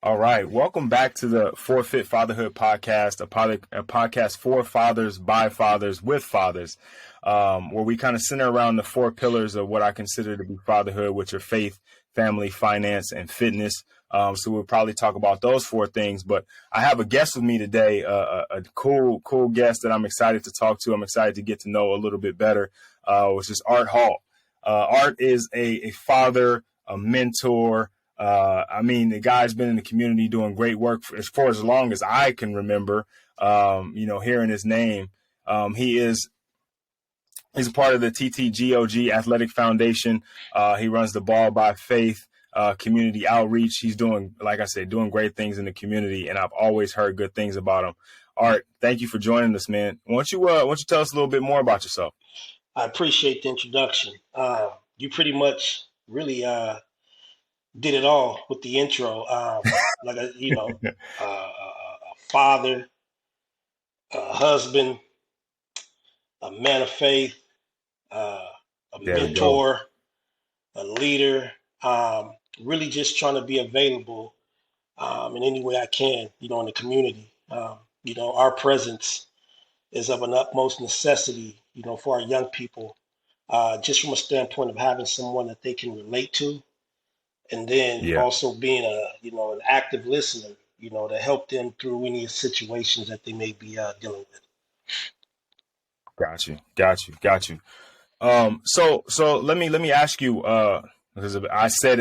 All right. Welcome back to the Forfeit Fatherhood podcast, a podcast for fathers, by fathers, with fathers, where we kind of center around the four pillars of what I consider to be fatherhood, which are faith, family, finance, and fitness. So we'll probably talk about those four things. But I have a guest with me today, a cool guest that I'm excited to talk to. I'm excited to get to know a little bit better, which is Art Hall. Art is a father, a mentor. The guy's been in the community doing great work for as long as I can remember, hearing his name. He's a part of the TTGOG Athletic Foundation. He runs the Ball by Faith community outreach. He's doing, like I said, doing great things in the community, and I've always heard good things about him. Art, thank you for joining us, man. Why don't you tell us a little bit more about yourself? I appreciate the introduction. You pretty much really did it all with the intro. A father, a husband, a man of faith, uh, a There we go. mentor, a leader. Really just trying to be available in any way I can, in the community. Our presence is of an utmost necessity, for our young people, just from a standpoint of having someone that they can relate to, and then Yeah. also being an active listener, to help them through any situations that they may be dealing with. Got you. So let me ask you, because I said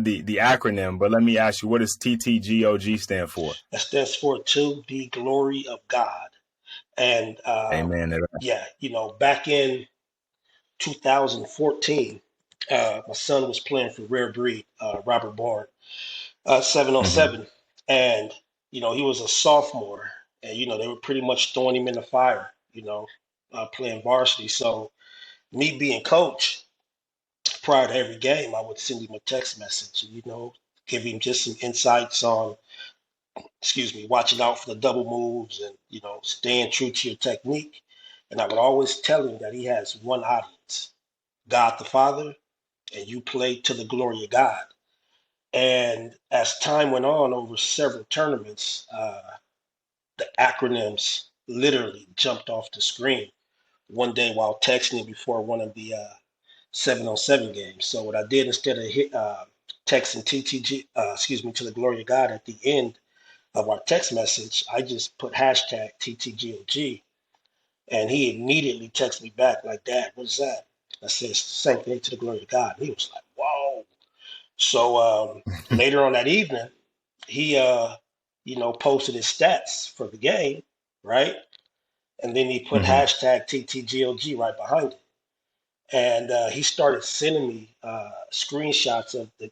the acronym, but let me ask you, what does TTGOG stand for? That stands for to the glory of God. And Amen. yeah, back in 2014, my son was playing for Rare Breed, Robert Bourne, Mm-hmm. 707, and he was a sophomore, and they were pretty much throwing him in the fire, playing varsity. So me being coach, prior to every game, I would send him a text message, give him just some insights on, watching out for the double moves and, staying true to your technique. And I would always tell him that he has one audience, God the Father, and you play to the glory of God. And as time went on over several tournaments, the acronyms literally jumped off the screen one day while texting before one of the 707 games. So what I did, instead of texting to the glory of God at the end of our text message, I just put hashtag TTGOG, and he immediately texted me back like, "Dad, what is that?" I said, "It's the same thing, to the glory of God." And he was like, "Whoa!" So later on that evening, he posted his stats for the game, right? And then he put Mm-hmm. hashtag TTGOG right behind it. And he started sending me screenshots of the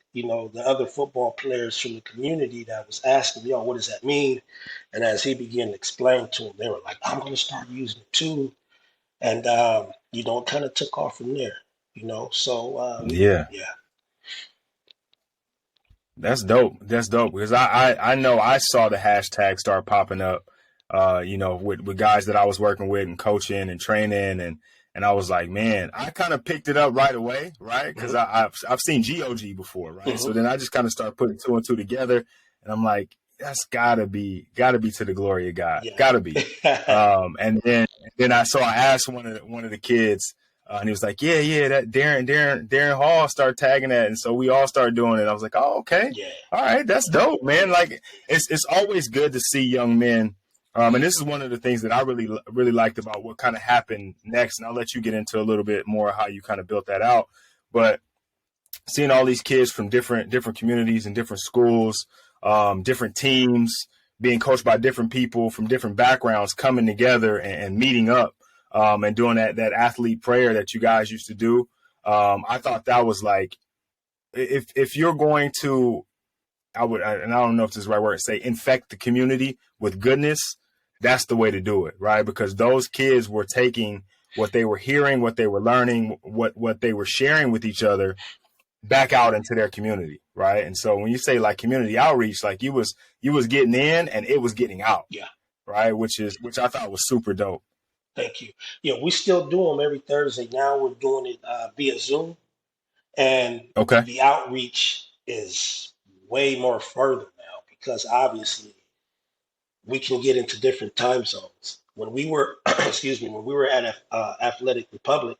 other football players from the community that was asking me, "Oh, what does that mean?" And as he began to explain to them, they were like, "I'm going to start using it too." And it kind of took off from there. So Yeah, yeah. that's dope. That's dope because I know I saw the hashtag start popping up, with guys that I was working with and coaching and training, and I was like, man, I kind of picked it up right away, right? Because Hmm. I've seen GOG before, right? So Hmm. then I just kind of started putting two and two together, and I'm like, that's gotta be to the glory of God, Yeah. gotta be. And then I asked one of the kids. And he was like, yeah, that Darren Hall started tagging that. And so we all started doing it. I was like, oh, okay. Yeah. All right. That's dope, man. Like it's always good to see young men. And this is one of the things that I really liked about what kind of happened next. And I'll let you get into a little bit more how you kind of built that out. But seeing all these kids from different communities and different schools, different teams, being coached by different people from different backgrounds, coming together and meeting up, and doing that athlete prayer that you guys used to do. I thought that was like, if you're going to, and I don't know if this is the right word to say, infect the community with goodness, that's the way to do it, right? Because those kids were taking what they were hearing, what they were learning, what they were sharing with each other back out into their community, right? And so when you say like community outreach, like you was getting in and it was getting out, Yeah. right? Which I thought was super dope. Thank you. Yeah, we still do them every Thursday. Now we're doing it via Zoom, and Okay. the outreach is way more further now, because obviously we can get into different time zones. When we were, excuse me, when we were at Athletic Republic,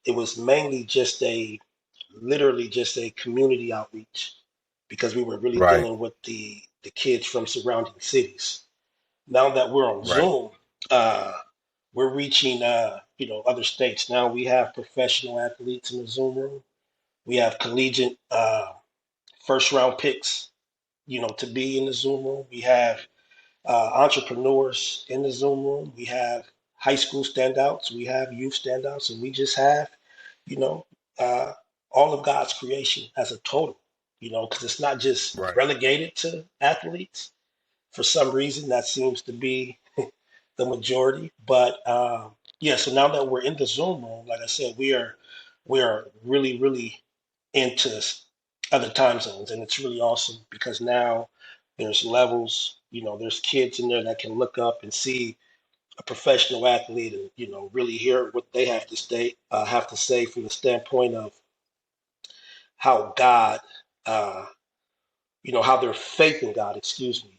it was mainly just literally just a community outreach because we were really Right. dealing with the kids from surrounding cities. Now that we're on Right. Zoom, we're reaching other states. Now we have professional athletes in the Zoom room. We have collegiate first round picks, to be in the Zoom room. We have entrepreneurs in the Zoom room. We have high school standouts. We have youth standouts, and we just have, you know, uh, all of God's creation as a total. Because it's not just Right. relegated to athletes. For some reason, that seems to be the majority. But yeah, so now that we're in the Zoom room, like I said, we are really, really into other time zones, and it's really awesome because now there's levels. There's kids in there that can look up and see a professional athlete, and really hear what they have to say from the standpoint of how God, uh, how their faith in God, excuse me,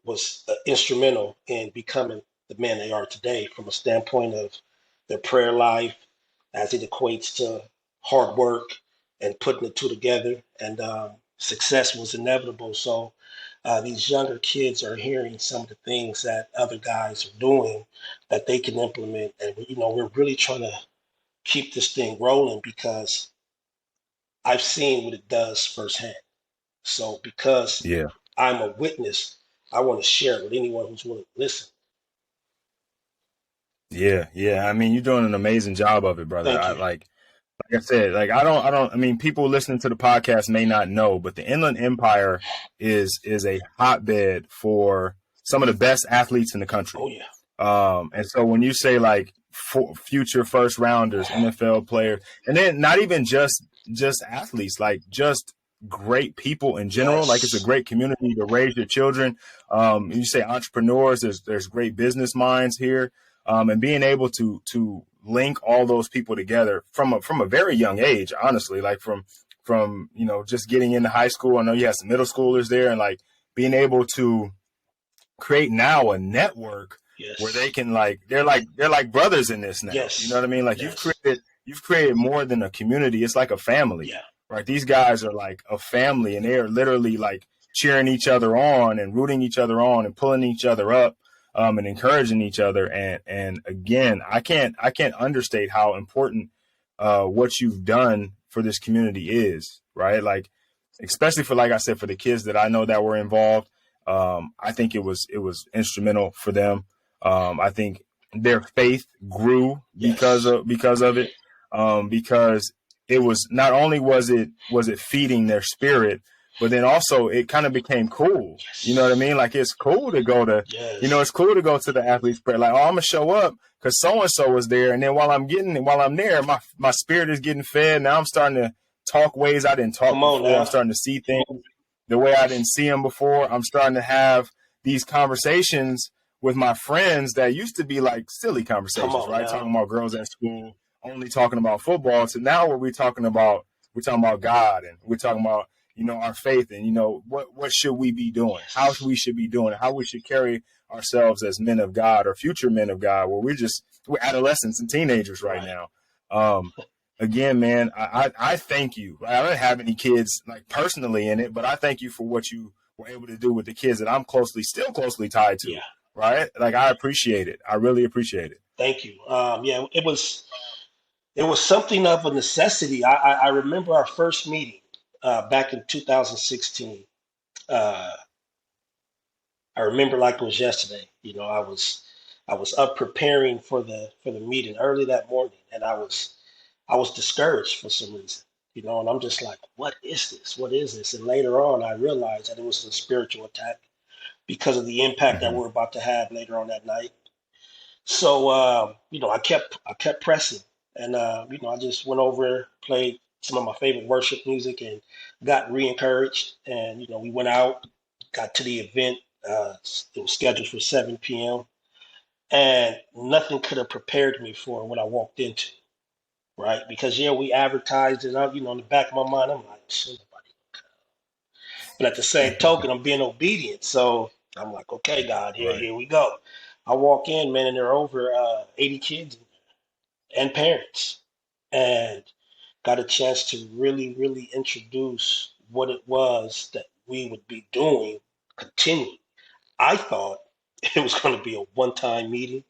was instrumental in becoming the men they are today from a standpoint of their prayer life as it equates to hard work and putting the two together. And success was inevitable. So these younger kids are hearing some of the things that other guys are doing that they can implement. And, we're really trying to keep this thing rolling because I've seen what it does firsthand. So because Yeah. I'm a witness, I want to share it with anyone who's willing to listen. Yeah. Yeah. I mean, you're doing an amazing job of it, brother. Thank I you. like I said, like I mean, people listening to the podcast may not know, but the Inland Empire is a hotbed for some of the best athletes in the country. Oh, yeah. And so when you say like future first rounders, NFL players, and then not even just athletes, like just great people in general, like it's a Yes. great community to raise your children. You say entrepreneurs, there's great business minds here, and being able to link all those people together from a very young age, honestly, like from just getting into high school. I know you have some middle schoolers there, and like being able to create now a network where they Yes. can they're like brothers in this now. You know Yes. what I mean? Like Yes. you've created more than a community. It's like a family, Yeah. right? These guys are like a family, and they are literally like cheering each other on and rooting each other on and pulling each other up, and encouraging each other. And again, I can't understate how important what you've done for this community is, right? Like, especially for, like I said, for the kids that I know that were involved. I think it was instrumental for them. I think their faith grew because Yes. of it. Because it was not only was it feeding their spirit, but then also it kind of became cool. You know what I Yes. mean? Like it's cool to go to, Yes. it's cool to go to the athlete's prayer. Like, oh, I'm gonna show up because so and so was there, and then while I'm there, my spirit is getting fed. Now I'm starting to talk ways I didn't talk Come on before. I'm now. starting to see things the way I didn't see them before. I'm starting to have these conversations with my friends that used to be like silly Come conversations, on right? now. Talking about girls at school, only talking about football. So now what we're talking about God, and we're talking about, our faith, and what should we be doing? How Yes. we should be doing it? How we should carry ourselves as men of God or future men of God, where we're adolescents and teenagers right Right. now. Um, Again, man, I thank you. I don't have any kids like personally in it, but I thank you for what you were able to do with the kids that I'm still closely tied to. Yeah. Right? Like I appreciate it. I really appreciate it. Thank you. Yeah, it was something of a necessity. I remember our first meeting back in 2016. Uh, I remember like it was yesterday. I was up preparing for the meeting early that morning, and I was discouraged for some reason. And I'm just like, what is this? What is this? And later on, I realized that it was a spiritual attack because of the impact that Mm-hmm. we're about to have later on that night. So I kept pressing, and I just went over, played some of my favorite worship music, and got re-encouraged. And we went out, got to the event. It was scheduled for 7 p.m. and nothing could have prepared me for what I walked into, right? Because we advertised it out, in the back of my mind. I'm like, shit, nobody. But at the same token, I'm being obedient. So I'm like, okay, God, Right. here we go. I walk in, man, and there are over 80 kids and parents, and got a chance to really, really introduce what it was that we would be doing continually. I thought it was going to be a one-time meeting,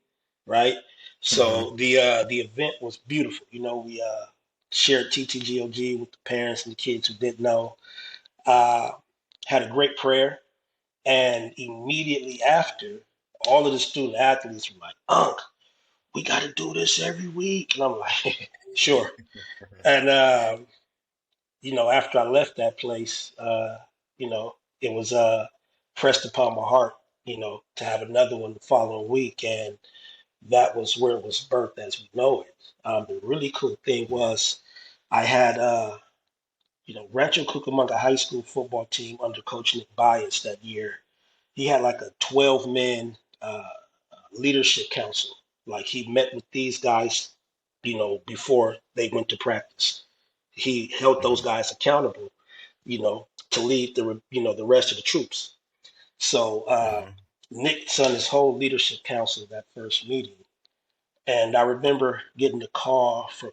right? Hmm. So the event was beautiful. You know, we shared TTGOG with the parents and the kids who didn't know. Uh, had a great prayer, and immediately after, all of the student athletes were like, "Unc, we got to do this every week," and I'm like, "Sure." And you know, after I left that place, you know, it was pressed upon my heart, you know, to have another one the following week, and that was where it was birthed as we know it. The really cool thing Yeah. was I had, you know, Rancho Cucamonga High School football team under Coach Nick Bias that year. He had like a 12-man leadership council. Like he met with these guys, you know, before they went to practice. He held those Hmm. guys accountable, you know, to lead the you know the rest of the troops. So Hmm. Nick sent his whole leadership council that first meeting, and I remember getting a call from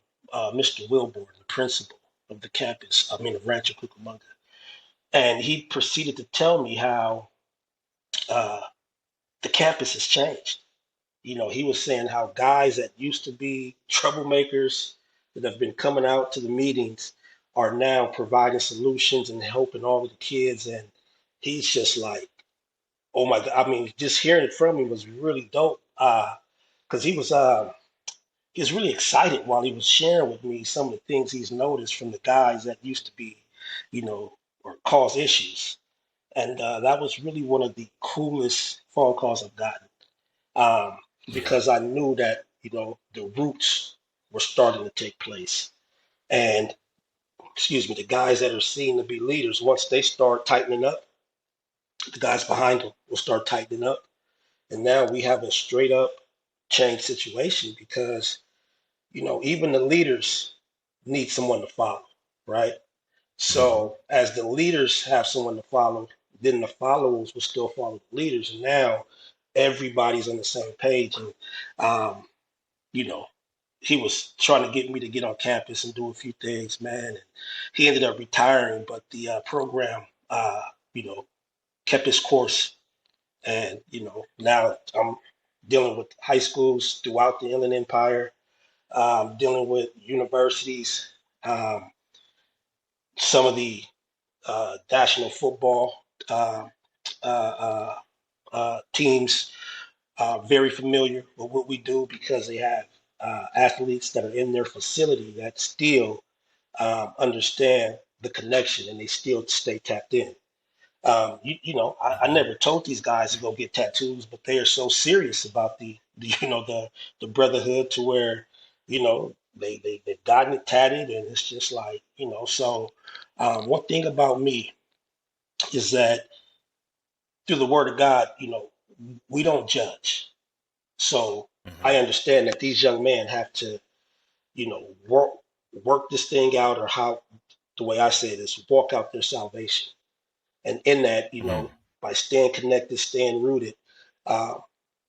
Mr. Wilborn, the principal of the campus, I mean of Rancho Cucamonga, and he proceeded to tell me how uh, the campus has changed. You know, he was saying how guys that used to be troublemakers that have been coming out to the meetings are now providing solutions and helping all of the kids. And he's just like, oh my God. I mean, just hearing it from him was really dope. Because he was really excited while he was sharing with me some of the things he's noticed from the guys that used to be, you know, or cause issues. And that was really one of the coolest phone calls I've gotten, um, Yeah. because I knew that you know the roots were starting to take place, and excuse me, the guys that are seen to be leaders, once they start tightening up, the guys behind them will start tightening up, and now we have a straight up change situation because you know even the leaders need someone to follow, right? Hmm. So as the leaders have someone to follow, then the followers will still follow the leaders, and now everybody's on the same page, and um, you know, he was trying to get me to get on campus and do a few things, man. And he ended up retiring, but the program, you know, kept its course. And, you know, now I'm dealing with high schools throughout the Inland Empire, dealing with universities, um, some of the national football uh, uh, uh, teams very familiar with what we do because they have athletes that are in their facility that still understand the connection and they still stay tapped in. You know, I Hmm. never told these guys to go get tattoos, but they are so serious about the you know the brotherhood to where you know they've gotten it tatted and it's just like you know. So one thing about me is that through the Word of God, you know, we don't judge. So I Hmm. understand that these young men have to, you know, work this thing out, or how the way I say this, walk out their salvation. And in that, you know, Hmm. by staying connected, staying rooted, uh,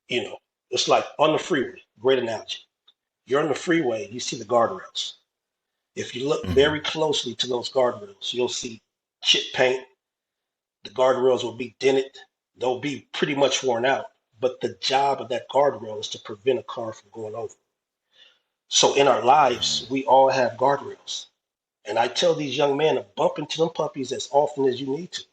you know, it's like on the freeway. Great analogy. You're on the freeway, you see the guardrails. If you look Hmm. very closely to those guardrails, you'll see chip paint. The guardrails will be dented. They'll be pretty much worn out. But the job of that guardrail is to prevent a car from going over. So in our lives, Hmm. we all have guardrails. And I tell these young men to bump into them puppies as often as you need to,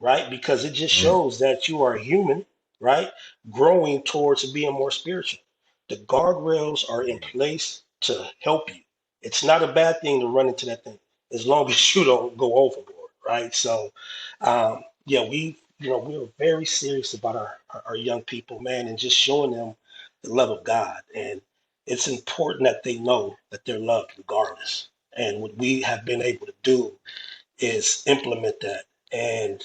right? Because it just Hmm. shows that you are human, right? Growing towards being more spiritual. The guardrails are in Yeah. place to help you. It's not a bad thing to run into that thing as long as you don't go overboard, right? So, yeah, you know, we're very serious about our young people, man, and just showing them the love of God. And it's important that they know that they're loved regardless. And what we have been able to do is implement that. And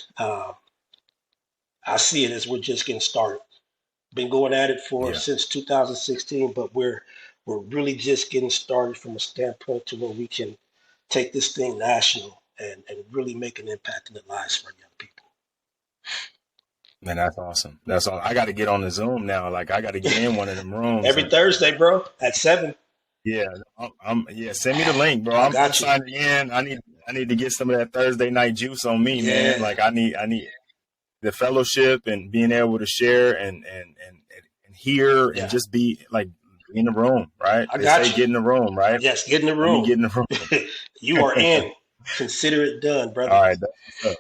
I see it as we're just getting started. Been going at it for Yeah. since 2016, but we're really just getting started from a standpoint to where we can take this thing national and really make an impact in the lives of our young people. Man, that's awesome. That's all. I got to get on the Zoom now. Like I got to get in one of them rooms Every and Thursday, bro, at 7. yeah, yeah. Send me the link, bro. I I'm got you. signing in. I need to get some of that Thursday night juice on me, man. Yeah, Like I need the fellowship and being able to share and hear and yeah, just be like in the room, right? I They say got you. get in the room, right? Yes, get in the Let me room. get in the room. You are in. Consider it done, brother. All right, that's what's up.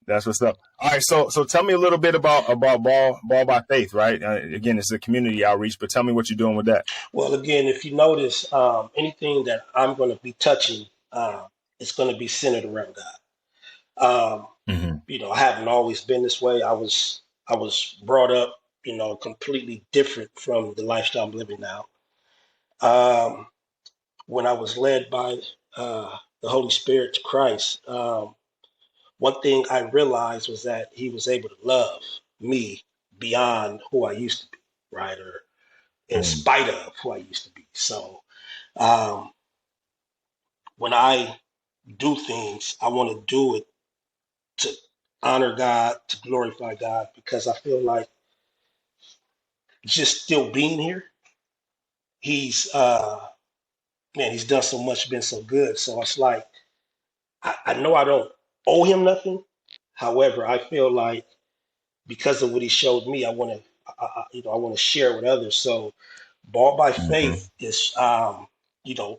That's what's up. All right, so tell me a little bit about ball by faith, right? Again, it's a community outreach, but tell me what you're doing with that. Well, again, if you notice, anything that I'm going to be touching, it's going to be centered around God. Hmm. I haven't always been this way. I was brought up, completely different from the lifestyle I'm living now. Um, when I was led by the Holy Spirit to Christ, one thing I realized was that He was able to love me beyond who I used to be, right? Or in Hmm. spite of who I used to be. So um, when I do things, I want to do it to honor God, to glorify God, because I feel like just still being here, He's man, He's done so much, been so good. So it's like I know I don't owe Him nothing. However, I feel like because of what He showed me, I want to, I want to share with others. So, ball by Hmm. faith is,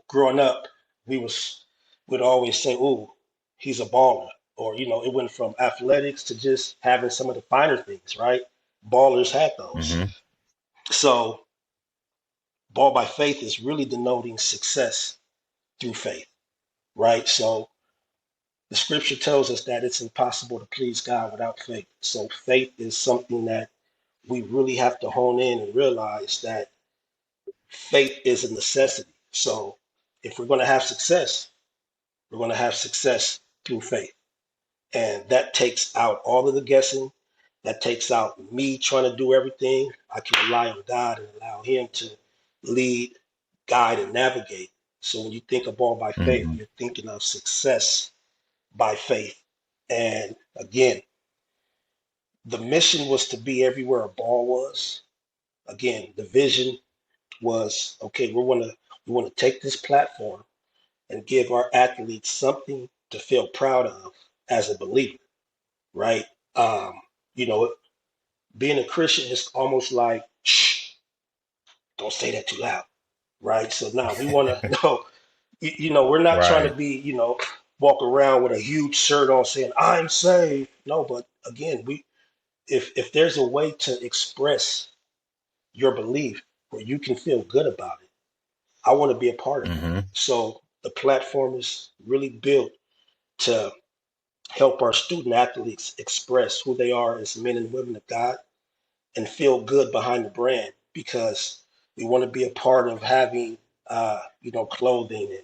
growing up, we was would always say, "Ooh, he's a baller," or it went from athletics to just having some of the finer things, right? Ballers had those. Hmm. So, ball by faith is really denoting success through faith, right? So, the scripture tells us that it's impossible to please God without faith. So, faith is something that we really have to hone in and realize that faith is a necessity. So, if we're going to have success, we're going to have success through faith. And that takes out all of the guessing. That takes out me trying to do everything. I can rely on God and allow Him to lead, guide, and navigate. So when you think of ball by faith, Hmm. you're thinking of success by faith. And again, the mission was to be everywhere a ball was. Again, the vision was okay. We want to take this platform and give our athletes something to feel proud of as a believer, right? Um, you know, being a Christian is almost like, shh, don't say that too loud, right? So now we want to know, we're not trying to Right. be, walk around with a huge shirt on saying I'm saved. No, but again, if there's a way to express your belief where you can feel good about it, I want to be a part of that. Hmm. So the platform is really built to help our student athletes express who they are as men and women of God and feel good behind the brand because we want to be a part of having clothing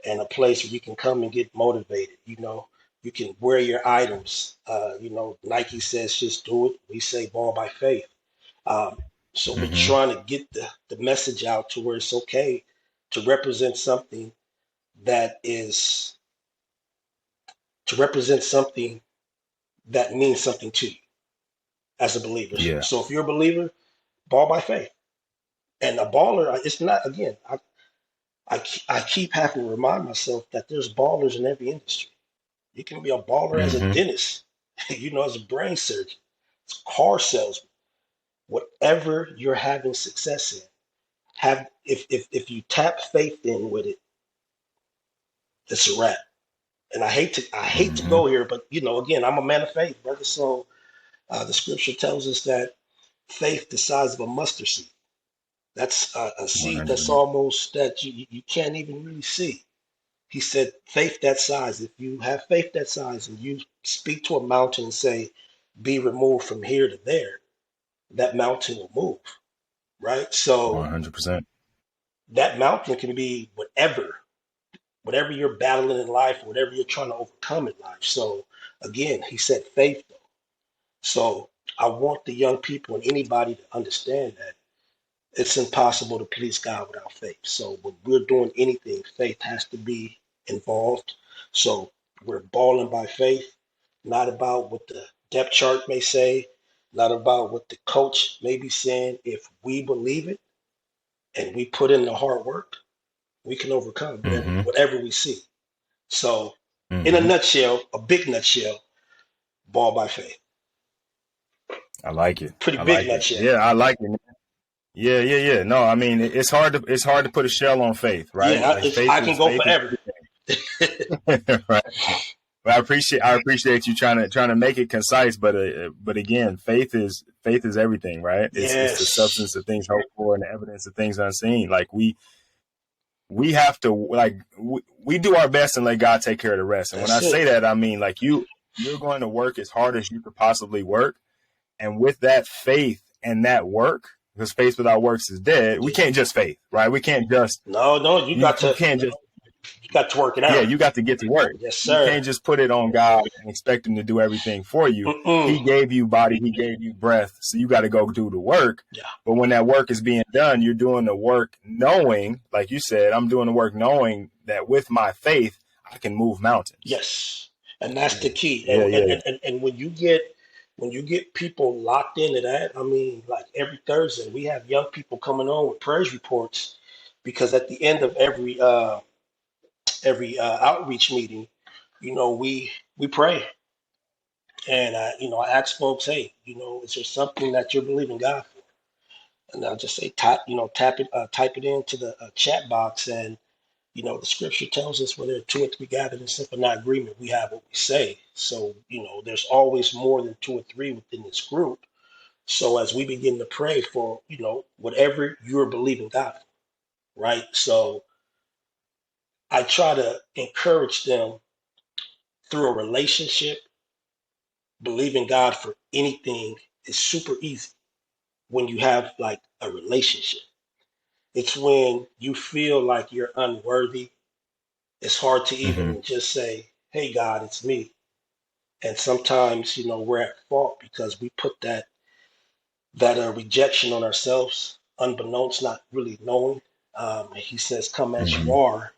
and a place where you can come and get motivated. You can wear your items. Nike says just do it. We say ball by faith. Um, so we're Hmm. trying to get the message out to where it's okay to represent something that is to represent something that means something to you as a believer. Yeah. So if you're a believer, ball by faith. And a baller, it's not, again, I keep having to remind myself that there's ballers in every industry. You can be a baller as a Hmm. dentist, as a brain surgeon, as a car salesman, whatever you're having success in. If you tap faith in with it, it's a wrap. And I hate to Hmm. go here, but again, I'm a man of faith, brother. So the scripture tells us that faith the size of a mustard seed. That's a seed that's 100. almost that you can't even really see. He said, faith that size. If you have faith that size and you speak to a mountain and say, be removed from here to there, that mountain will move, right? So 100%. that mountain can be whatever you're battling in life, whatever you're trying to overcome in life. So again, he said faith though. So I want the young people and anybody to understand that it's impossible to please God without faith. So when we're doing anything, faith has to be involved. So we're balling by faith, not about what the depth chart may say, not about what the coach may be saying. If we believe it and we put in the hard work, we can overcome Hmm. whatever we see. So, in a Hmm. nutshell, a big nutshell, ball by faith. I like it. Pretty I big like it. nutshell. Yeah, I like it. Yeah, yeah, yeah. No, I mean it's hard to put a shell on faith, right? Yeah, Like I can go faith is forever. everything, right? But I appreciate you trying to make it concise, but again, faith is everything, right? It's the Yes, substance of things hoped for and the evidence of things unseen. Like we have to we do our best and let God take care of the rest. And when I that's it. say that, I mean like you're going to work as hard as you could possibly work, and with that faith and that work, because faith without works is dead. We can't just faith, right? We can't just No, no, you can't just you got to work it yeah, out. you got to get to work. Yes, You sir. can't just put it on God and expect him to do everything for you. Mm-mm. He gave you body, he gave you breath, so you got to go do the work. Yeah. But when that work is being done, you're doing the work knowing, like you said, I'm doing the work knowing that with my faith, I can move mountains. Yes, and that's the key. Yeah, yeah. And when you get people locked into that, I mean, like every Thursday we have young people coming on with praise reports because at the end of every outreach meeting, we pray and I ask folks, hey, is there something that you're believing God for? And I'll just say type it into the chat box and the scripture tells us where there are two or three gathered in simple not agreement, we have what we say. So, there's always more than two or three within this group. So as we begin to pray for, whatever you're believing God for, right? So I try to encourage them through a relationship, believing God for anything is super easy when you have like a relationship. It's when you feel like you're unworthy. It's hard to Hmm. even just say, hey, God, it's me. And sometimes we're at fault because we put that rejection on ourselves unbeknownst, not really knowing. He says come as you Hmm. are.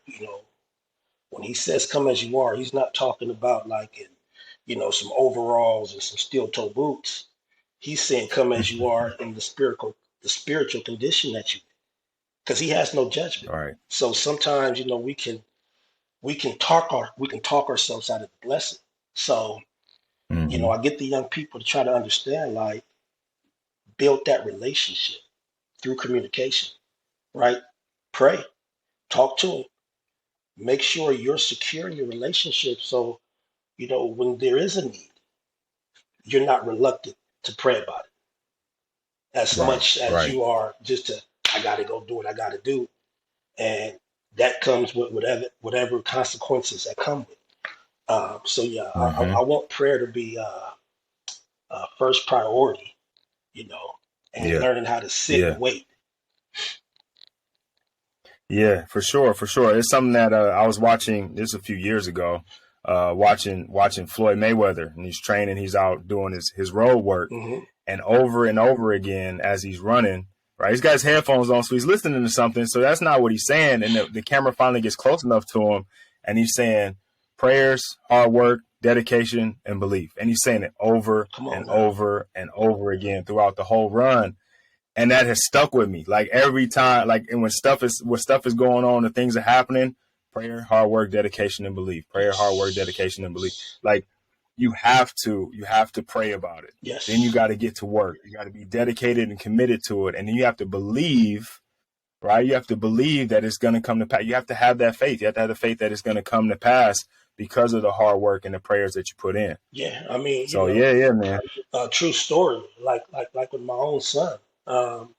When he says come as you are, he's not talking about like in some overalls and some steel toe boots. He's saying come as you are in the spiritual condition that you, because he has no judgment. All right. So sometimes we can talk ourselves out of the blessing. So Hmm. I get the young people to try to understand, like, build that relationship through communication, right? Pray, talk to them, make sure you're secure in your relationship. So, when there is a need, you're not reluctant to pray about it as Right. much as Right. you are just to, I got to go do what I got to do. And that comes with whatever consequences that come with. So yeah, Hmm. I want prayer to be first priority, and Yeah. learning how to sit and Yeah. wait. Yeah, for sure, for sure. It's something that I was watching this a few years ago, watching Floyd Mayweather, and he's training, he's out doing his road work, Hmm. and over again as he's running, right? He's got his headphones on, so he's listening to something. So that's not what he's saying, and the camera finally gets close enough to him, and he's saying prayers, hard work, dedication, and belief, and he's saying it over Come and on now. over and over again throughout the whole run, and that has stuck with me. Like every time, like and when stuff is going on and things are happening, prayer, hard work, dedication, and belief. Prayer, hard work, dedication, and belief. Yes. Like you have to pray about it. Then you Yes. got to get to work. You got to be dedicated and committed to it, and then you have to believe. Right, you have to believe that it's going to come to pass. You have to have that faith. You have to have the faith that it's going to come to pass because of the hard work and the prayers that you put in. Yeah. I mean, So yeah, yeah, man. true story. Like with my own son. Um,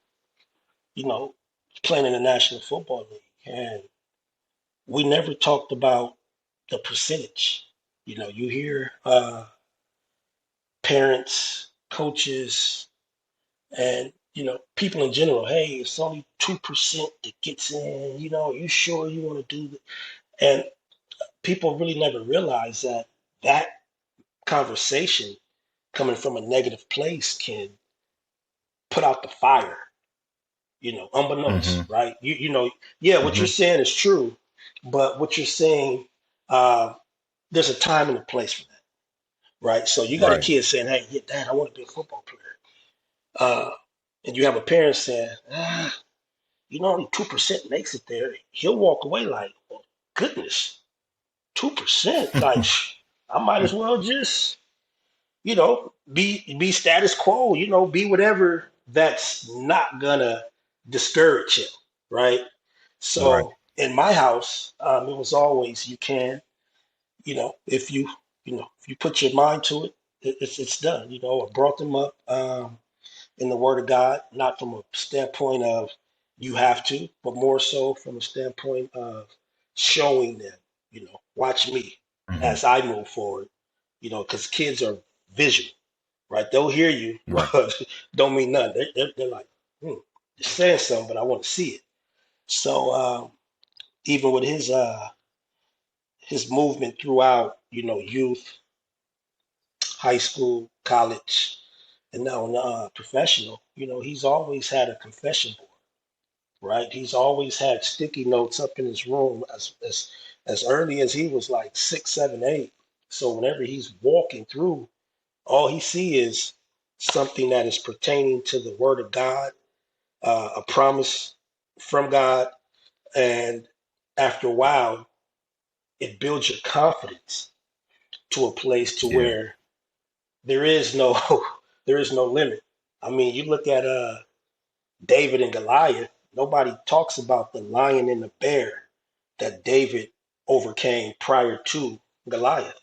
playing in the National Football League, and we never talked about the percentage. You hear parents, coaches, and people in general. Hey, it's only 2% that gets in. You sure you want to do that? And people really never realize that conversation coming from a negative place can put out the fire, unbeknownst, Hmm. right? Yeah, what you're Hmm. saying is true, but what you're saying, uh, there's a time and a place for that, right? So you got a Right. kid saying, hey, yeah, Dad, I want to be a football player. Uh, and you have a parent saying, only 2% makes it there. He'll walk away like, oh, goodness, 2%. Like, I might as well just, be status quo. Be whatever that's not gonna discourage him, right? Right. So in my house, it was always you can, if you put your mind to it, it's done. I brought them up in the Word of God, not from a standpoint of you have to, but more so from a standpoint of showing them, watch me Hmm. as I move forward, because kids are visual, right? They'll hear you, Right. but don't mean nothing. They're like, you're saying something, but I want to see it. So even with his movement throughout, youth, high school, college, and now professional, he's always had a confession board, right? He's always had sticky notes up in his room as early as he was like 6, 7, 8. So whenever he's walking through, all he see is something that is pertaining to the Word of God, a promise from God, and after a while, it builds your confidence to a place to Yeah. where there is no there is no limit. I mean, you look at David and Goliath. Nobody talks about the lion and the bear that David overcame prior to Goliath.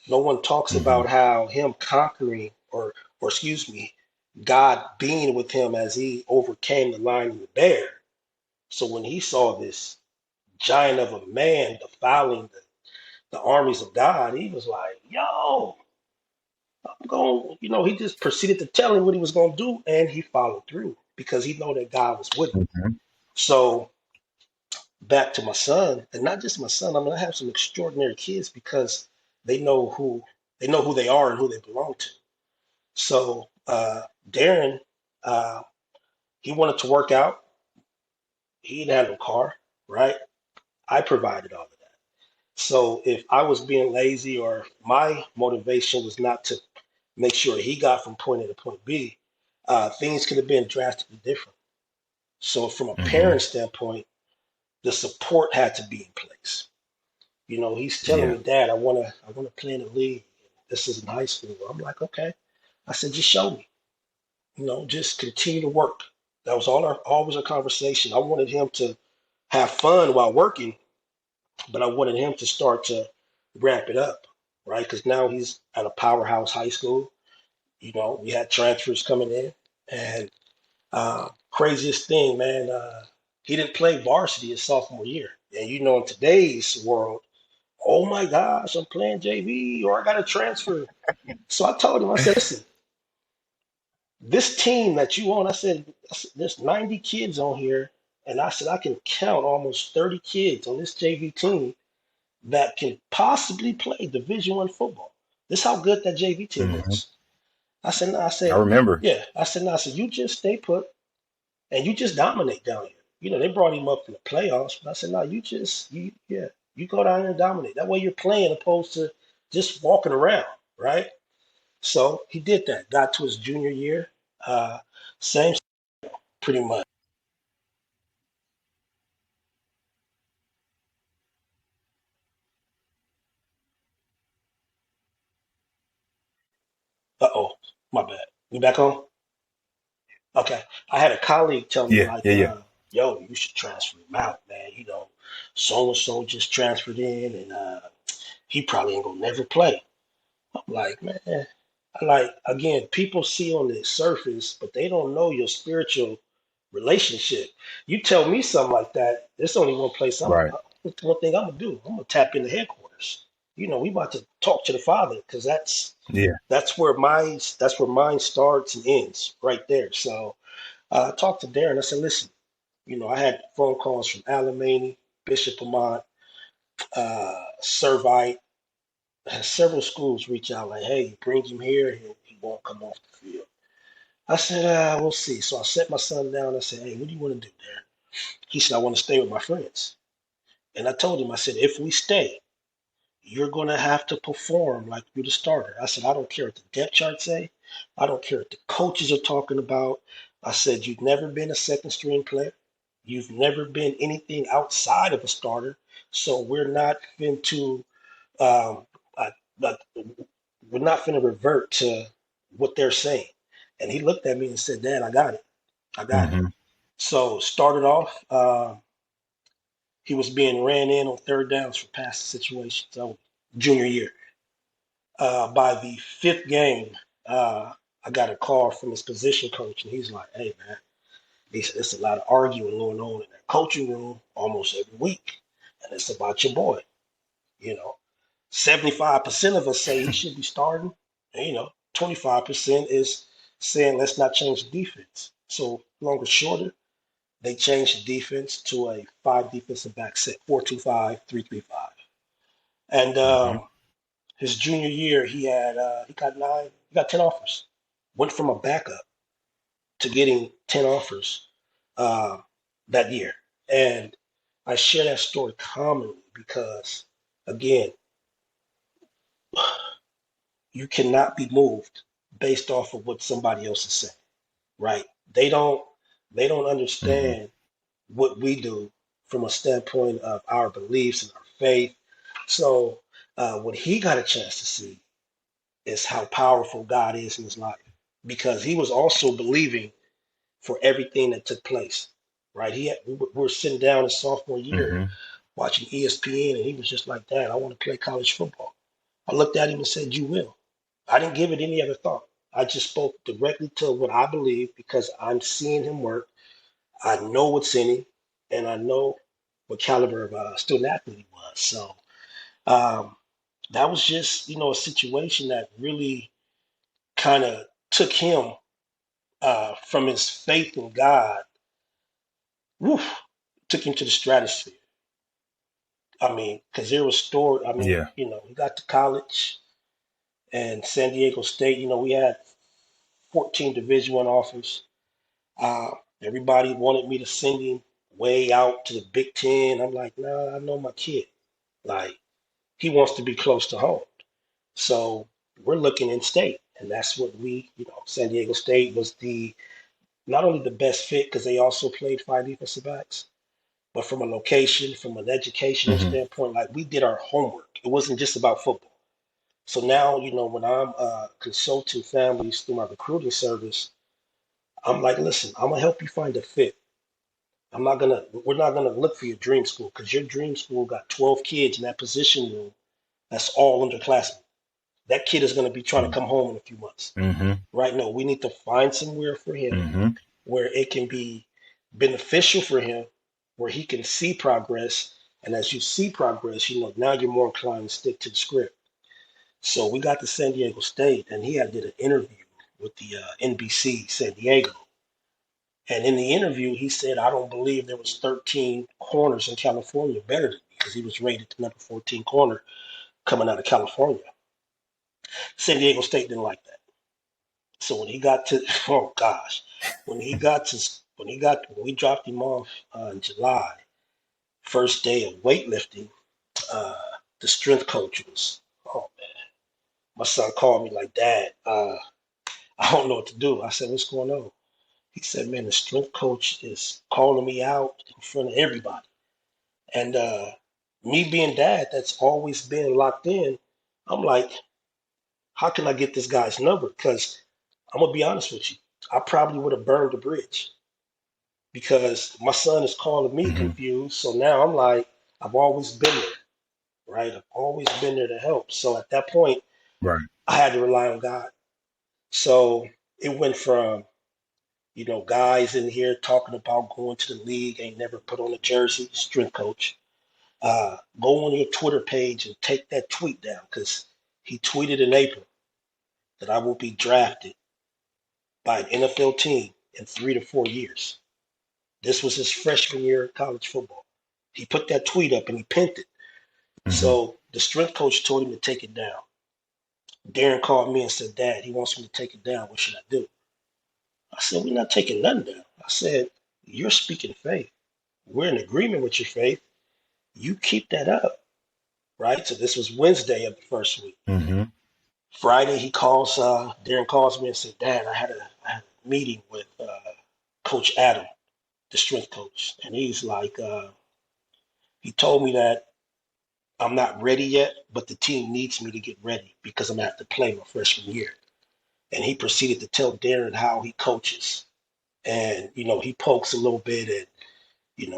No one talks Hmm. about how him conquering or excuse me, God being with him as he overcame the lion and the bear. So when he saw this giant of a man defiling the armies of God, he was like, yo, I'm going, he just proceeded to tell him what he was going to do, and he followed through because he know that God was with him. Hmm. So back to my son, and not just my son. I mean, I have some extraordinary kids because they know who they are and who they belong to. So Darren, uh, he wanted to work out. He didn't have no car, right? I provided all of that. So if I was being lazy or my motivation was not to make sure he got from point A to point B, things could have been drastically different. So from a Hmm. parent standpoint, the support had to be in place. He's telling Yeah. me, Dad, I wanna play in the league. This is in high school. I'm like, okay. I said, just show me. Just continue to work. That was always our conversation. I wanted him to have fun while working, but I wanted him to start to ramp it up, right? Because now he's at a powerhouse high school. We had transfers coming in, and craziest thing, man, he didn't play varsity his sophomore year. And in today's world, oh my gosh, I'm playing JV or I got to transfer. So I told him, I said, listen, this team that you on, I said, there's 90 kids on here. And I said, I can count almost 30 kids on this JV team that can possibly play Division I football. This is how good that JV team Hmm. is. I said, no, I I said, remember. yeah. I said, no, I said, you just stay put and you just dominate down here. They brought him up in the playoffs, but I said, no, you go down here and dominate. That way you're playing opposed to just walking around, right? So he did that. Got to his junior year, uh, same pretty much. Uh-oh, my bad. You back on? Okay. I had a colleague tell me Yeah. like, Yeah. Yeah. yo, you should transfer him out, man. So and so just transferred in, and he probably ain't gonna never play. I'm like, man, like again, people see on the surface, but they don't know your spiritual relationship. You tell me something like that, there's only one place Right. one thing I'm gonna do. I'm gonna tap into headquarters. We about to talk to the Father because Yeah. that's where mine starts and ends right there. So I talked to Darren. I said, listen, I had phone calls from Alamany, Bishop Amont, Servite, had several schools reach out like, hey, bring him here, he won't come off the field. I said, we'll see. So I set my son down. I said, hey, what do you want to do there? He said, I want to stay with my friends. And I told him, I said, if we stay, you're going to have to perform like you're the starter. I said, I don't care what the depth chart say. I don't care what the coaches are talking about. I said, you've never been a second string player. You've never been anything outside of a starter. So we're not going to, um, uh, uh, we're not going to revert to what they're saying. And he looked at me and said, Dad, I got it. I got it. Mm-hmm. So started off, he was being ran in on third downs for passing situations. So junior year. By the fifth game, I got a call from his position coach, and he's like, "Hey, man," he said, "There's a lot of arguing going on in that coaching room almost every week, and it's about your boy. You know, 75% of us say he should be starting, and 25% is saying let's not change the defense. So longer, shorter, they changed the defense to a five defensive back set, 4-2-5, 3-3-5, and Mm-hmm. his junior year, he got 10 offers. Went from a backup to getting 10 offers uh, that year. And I share that story commonly because, again, you cannot be moved based off of what somebody else is saying, right? They don't they don't Mm-hmm. understand what we do from a standpoint of our beliefs and our faith. So what he got a chance to see is how powerful God is in his life because he was also believing for everything that took place. Right? We were sitting down his sophomore year Mm-hmm. watching ESPN, and he was just like, "Dad, I want to play college football." I looked at him and said, "You will." I didn't give it any other thought. I just spoke directly to what I believe because I'm seeing him work. I know what's in him, and I know what caliber of student athlete he was. So um, that was just a situation that really kind of took him from his faith in God, woof, took him to the stratosphere. I mean, because there was story. I mean, Yeah. he got to college and San Diego State. We had 14 Division One offers. Uh, Everybody wanted me to send him way out to the Big Ten. I'm like, nah, I know my kid. Like, he wants to be close to home. So we're looking in state, and that's what San Diego State was the not only the best fit because they also played five defensive backs, but from a location, from an educational Mm-hmm. standpoint, like we did our homework. It wasn't just about football. So now, when I'm consulting families through my recruiting service, I'm like, listen, I'm gonna help you find a fit. We're not gonna look for your dream school because your dream school got 12 kids in that position room. That's all underclassmen. That kid is gonna be trying to come home in a few months. Mm-hmm. Right? No, we need to find somewhere for him Mm-hmm. where it can be beneficial for him, where he can see progress. And as you see progress, now you're more inclined to stick to the script. So we got to San Diego State, and he had did an interview with the NBC San Diego. And in the interview, he said, "I don't believe there was 13 corners in California better than me," because he was rated the number 14 corner coming out of California. San Diego State didn't like that. So when he got to, oh gosh, when we dropped him off in July, first day of weightlifting, uh, the strength coach was, oh man, my son called me like, "Dad, I don't know what to do." I said, "What's going on?" He said, "Man, the strength coach is calling me out in front of everybody." And me being dad, that's always been locked in. I'm like, how can I get this guy's number? Because I'm gonna be honest with you, I probably would have burned the bridge because my son is calling me Mm-hmm. confused. So now I'm like, I've always been there, right? I've always been there to help. So at that point, Right. I had to rely on God. So it went from, guys in here talking about going to the league, ain't never put on a jersey, strength coach. Go on your Twitter page and take that tweet down because he tweeted in April that I will be drafted by an NFL team in 3 to 4 years. This was his freshman year of college football. He put that tweet up and he pinned it. Mm-hmm. So the strength coach told him to take it down. Darren called me and said, "Dad, he wants me to take it down. What should I do?" I said, "We're not taking nothing down." I said, "You're speaking faith. We're in agreement with your faith. You keep that up." Right? So this was Wednesday of the first week. Mm-hmm. Friday, Darren calls me and said, Dad, I had a meeting with Coach Adam, the strength coach. And he's like, he told me that I'm not ready yet, but the team needs me to get ready because I'm going to have to play my freshman year. And he proceeded to tell Darren how he coaches. And, he pokes a little bit and,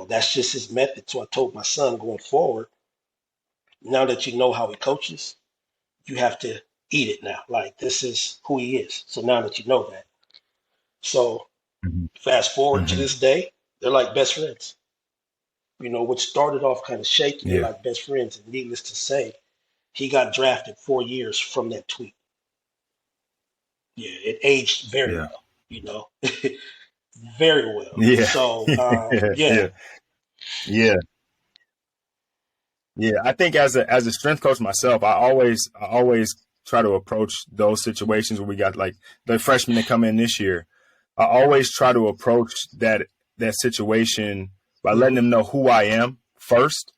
that's just his method. So I told my son going forward, now that you know how he coaches, you have to eat it now. Like this is who he is. So now that you know that. So Mhm. fast forward to Mhm. this day, they're like best friends. What started off kind of shaky, they're Yeah. like best friends. And needless to say, he got drafted 4 years from that tweet. Yeah, it aged very Yeah. well, very well. Yeah. So, Yeah. yeah, Yeah. Yeah. Yeah. I think as a strength coach myself, I always try to approach those situations where we got like the freshmen that come in this year. I always try to approach that situation by letting hmm them know who I am first,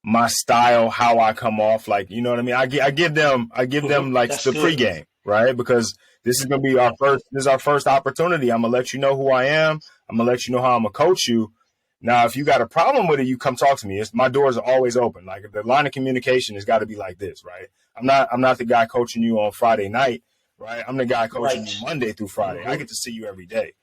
my style, how I come off. Like, you know what I mean? I give them like that's the good. pregame, right? Because this is our first opportunity. I'm gonna let you know who I am. I'm gonna let you know how I'm gonna coach you. Now, if you got a problem with it, you come talk to me. My doors are always open. Like the line of communication has got to be like this, right? I'm not the guy coaching you on Friday night, right? I'm the guy coaching Right. you Monday through Friday. I hmm get to see you every day.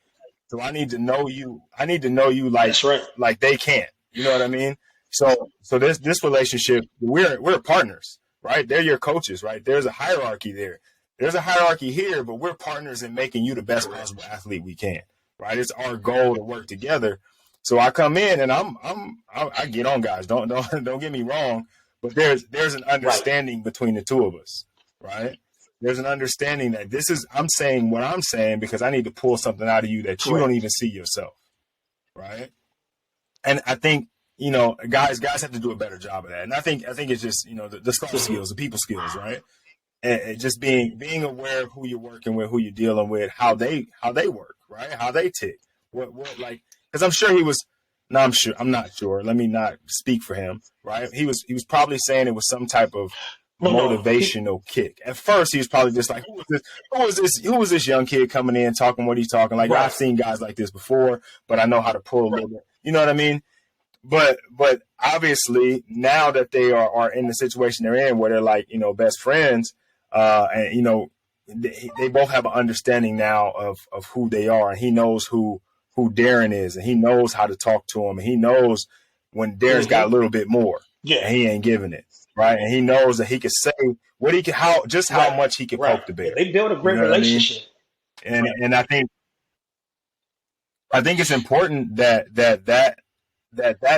So I need to know you. I need to know you like That's right. they can't. You know what I mean? So this relationship, we're partners, right? They're your coaches, right? There's a hierarchy there. There's a hierarchy here, but we're partners in making you the best possible Correct. athlete we can, right? It's our goal to work together. So I come in and I get on guys. Don't get me wrong, but there's an Right. understanding between the two of us, right? There's an understanding that I'm saying what I'm saying because I need to pull something out of you that you don't Correct. even see yourself, right? And I think guys have to do a better job of that. And I think it's just the soft hmm skills, the people skills, right? And just being aware of who you're working with, who you're dealing with, how they work, right? How they tick. What like because I'm sure he was. No, I'm not sure. Let me not speak for him, right? He was probably saying it was some type of No, no. motivational kick. At first, he was probably just like, "Who was this? Who was this young kid coming in talking what he's talking? Like I've Right. seen guys like this before, but I know how to pull a little bit. You know what I mean? But obviously now that they are in the situation they're in, where they're like best friends, and they both have an understanding now of who they are, and he knows who Darren is, and he knows how to talk to him, and he knows when Darren's got a hmm little bit more, Yeah. and he ain't giving it, right? And he knows that he can say what he can, how Right. much he can Right. poke the Yeah. bear. They build a You great know what I mean? relationship. And I think it's important that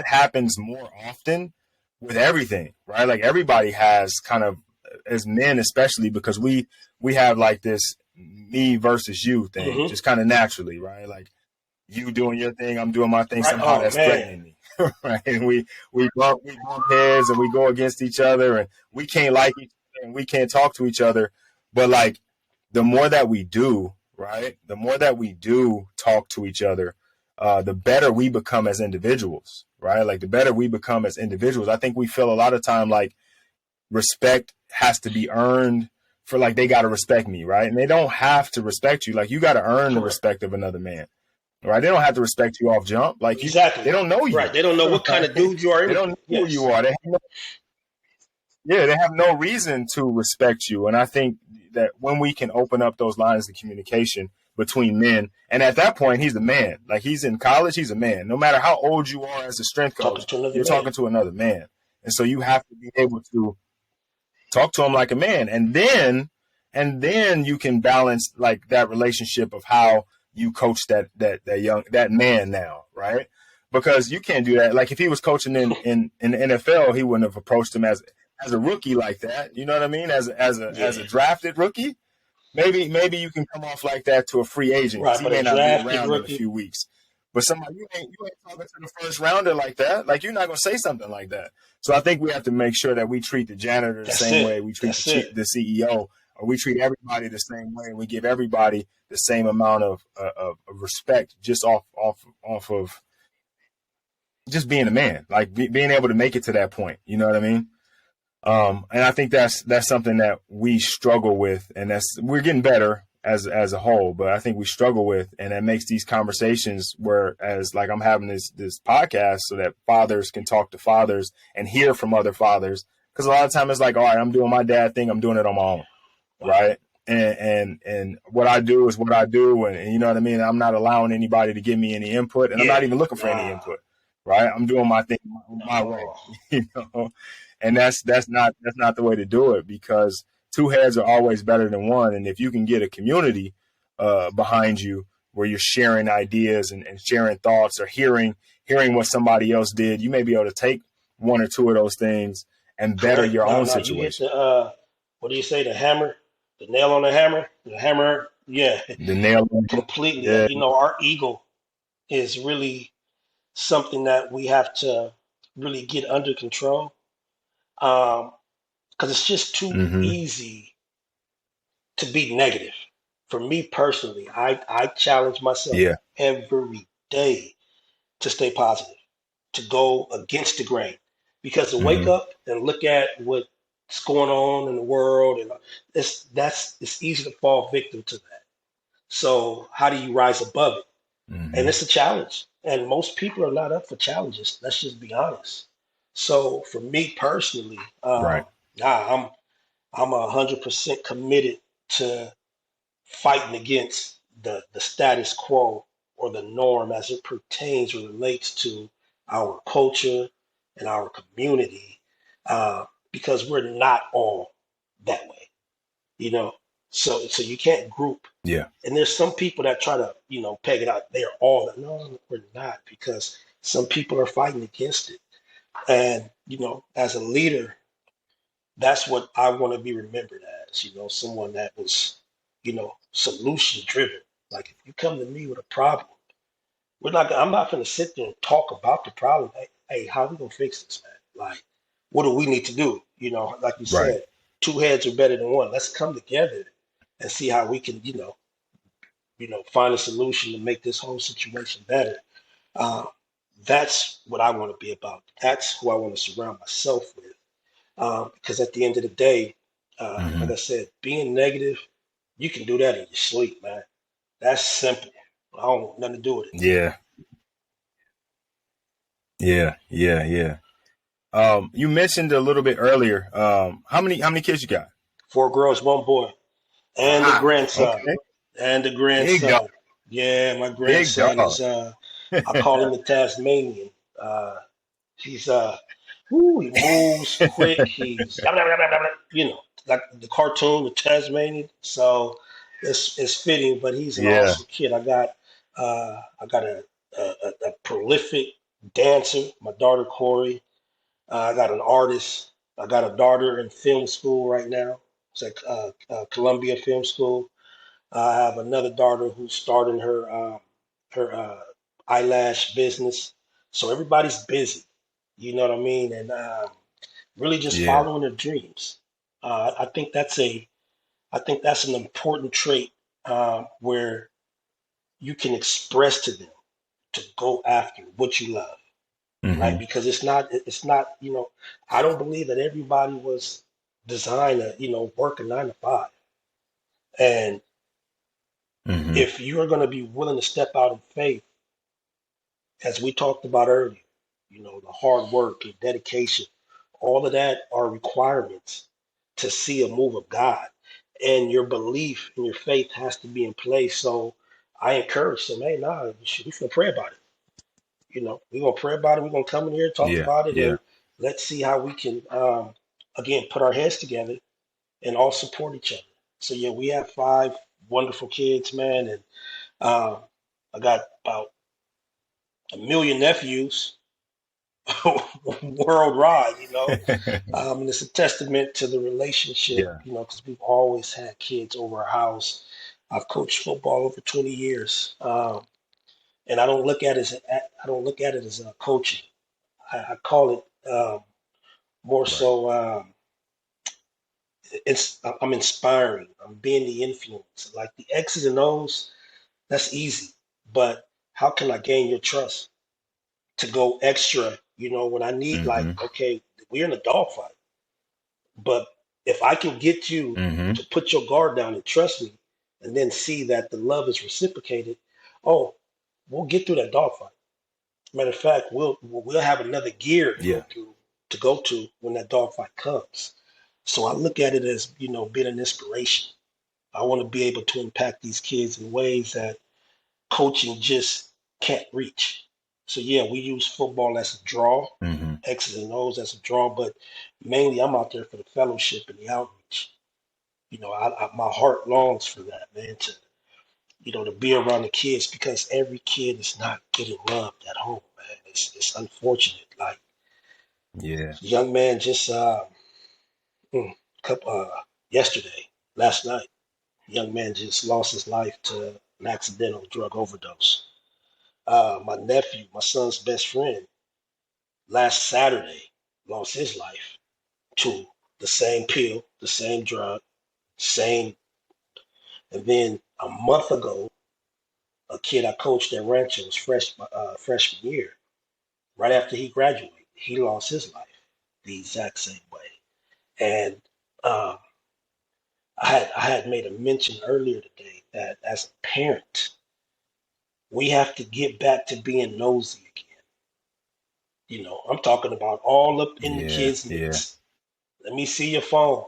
happens more often with everything, right? Like everybody has kind of, as men especially, because we have like this me versus you thing, hmm just kind of naturally, right? Like you doing your thing, I'm doing my thing. Right. Somehow Oh that's man. threatening me, right? And we bump heads and we go against each other, and we can't like each other and we can't talk to each other. But like the more that we do, right? The more that we do talk to each other, the better we become as individuals, right? Like the better we become as individuals. I think we feel a lot of time like respect has to be earned for like they got to respect me, right? And they don't have to respect you. Like you got to earn the Correct. respect of another man, right? They don't have to respect you off jump. Like Exactly. they don't know Right. you, They don't know what kind right? of dude you are. They don't know who you Yes. are. They have no reason to respect you. And I think that when we can open up those lines of communication between men, and at that point, he's a man. Like he's in college, he's a man. No matter how old you are as a strength Talking coach, to another you're man. talking to another man. And so you have to be able to talk to him like a man. And then you can balance like that relationship of how you coach that man now, right? Because you can't do that. Like if he was coaching in the NFL, he wouldn't have approached him as a rookie like that. You know what I mean? As a Yeah. drafted rookie, maybe you can come off like that to a free agent because Right. he But a may not be drafted around in a rookie. few weeks. But somebody you ain't talking to the first rounder like that. Like you're not gonna say something like that. So I think we have to make sure that we treat the janitor the That's same it. way we treat That's it. the CEO, or we treat everybody the same way, and we give everybody the same amount of respect just off of just being a man, like being able to make it to that point. You know what I mean? And I think that's something that we struggle with, and we're getting better as a whole, but I think we struggle with, and that makes these conversations where, as like I'm having this podcast so that fathers can talk to fathers and hear from other fathers, because a lot of times it's like, all right, I'm doing my dad thing, I'm doing it on my own, right? And what I do is what I do, and you know what I mean. I'm not allowing anybody to give me any input, and I'm Yeah, not even looking for any input, right? I'm doing my thing my way, no, you know. And that's not the way to do it, because two heads are always better than one. And if you can get a community behind you where you're sharing ideas and sharing thoughts, or hearing what somebody else did, you may be able to take one or two of those things and better correct. your No, own no, you hit situation. the what do you say? The hammer, the nail on the hammer, the hammer. Yeah, The nail on it. completely. Yeah. You know, our ego is really something that we have to really get under control. Um, because it's just too Mm-hmm. easy to be negative. For me personally, I challenge myself Yeah. every day to stay positive, to go against the grain. Because to wake Mm-hmm. up and look at what's going on in the world, and it's easy to fall victim to that. So how do you rise above it? And Mm-hmm. it's a challenge. And most people are not up for challenges. Let's just be honest. So for me personally, Right. nah, I'm 100% committed to fighting against the status quo or the norm as it pertains or relates to our culture and our community, because we're not all that way, you know. So you can't group. Yeah. And there's some people that try to peg it out. They're all that. No, we're not, because some people are fighting against it. And as a leader, that's what I want to be remembered as, someone that was, solution driven. Like if you come to me with a problem, I'm not going to sit there and talk about the problem. Hey, how are we going to fix this, man? Like, what do we need to do? Like you Right. said, two heads are better than one. Let's come together and see how we can, find a solution to make this whole situation better. Uh, that's what I want to be about. That's who I want to surround myself with. Because at the end of the day, like Mm-hmm. I said, being negative, you can do that in your sleep, man. That's simple. I don't want nothing to do with it. Yeah. Yeah. Yeah. Yeah. You mentioned a little bit earlier. How many kids you got? Four girls, one boy, and the Wow. grandson, Okay. and the Big dog. grandson. Yeah, my Big grandson dog. is. I call him the Tasmanian. He's he moves quick. He's like the cartoon, the Tasmanian. So it's fitting, but he's an Yeah. awesome kid. I got a prolific dancer, my daughter Corey. I got an artist. I got a daughter in film school right now. It's at Columbia Film School. I have another daughter who's starting her eyelash business. So everybody's busy. You know what I mean? And really just Yeah. following their dreams. I think that's an important trait, where you can express to them to go after what you love, right? Mm-hmm. Because it's not. I don't believe that everybody was designed to work a 9 to 5. And Mm-hmm. if you're going to be willing to step out in faith, as we talked about earlier, the hard work and dedication, all of that are requirements to see a move of God. And your belief and your faith has to be in place. So I encourage them, hey, nah, we should pray about it. We're gonna pray about it. We're gonna come in here, talk Yeah. about it, Yeah. and let's see how we can again put our heads together and all support each other. So yeah, we have 5 wonderful kids, man, and um, I got about 1 million nephews worldwide. And it's a testament to the relationship. Yeah. Because we've always had kids over our house. I've coached football over 20 years, and I don't look at it as a coaching. I call it more Right. so. I'm inspiring. I'm being the influence. Like the X's and O's, that's easy. But how can I gain your trust to go extra? When I need, like, Mm-hmm. okay, we're in a dogfight. But if I can get you Mm-hmm. to put your guard down and trust me, and then see that the love is reciprocated, oh, we'll get through that dogfight. Matter of fact, we'll have another gear to Yeah. go through to go to when that dogfight comes. So I look at it as, being an inspiration. I want to be able to impact these kids in ways that coaching just can't reach. So yeah, we use football as a draw, Mm-hmm. X's and O's as a draw, but mainly I'm out there for the fellowship and the outreach. My heart longs for that, man, to be around the kids because every kid is not getting loved at home, man. It's unfortunate. Like Yeah. young man just couple, yesterday, last night, young man just lost his life to an accidental drug overdose. My nephew, my son's best friend, last Saturday lost his life to the same pill, the same drug, same. And then a month ago, a kid I coached at Rancho's freshman year, right after he graduated, he lost his life the exact same way. And um, I had made a mention earlier today that as a parent, we have to get back to being nosy again. I'm talking about all up in the Yeah. kids' Yeah. mix. Let me see your phone.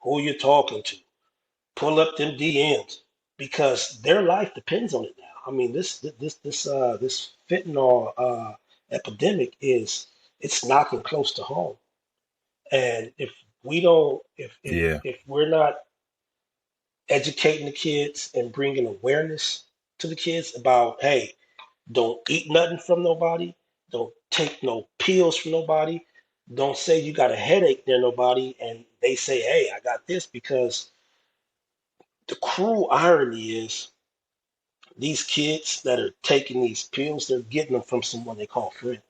Who you talking to? Pull up them DMs because their life depends on it now. I mean, this fentanyl epidemic it's knocking close to home. And if we don't, Yeah. if we're not educating the kids and bringing awareness to the kids about, hey, don't eat nothing from nobody, don't take no pills from nobody, don't say you got a headache near nobody, and they say, hey, I got this, because the cruel irony is these kids that are taking these pills, they're getting them from someone they call friend,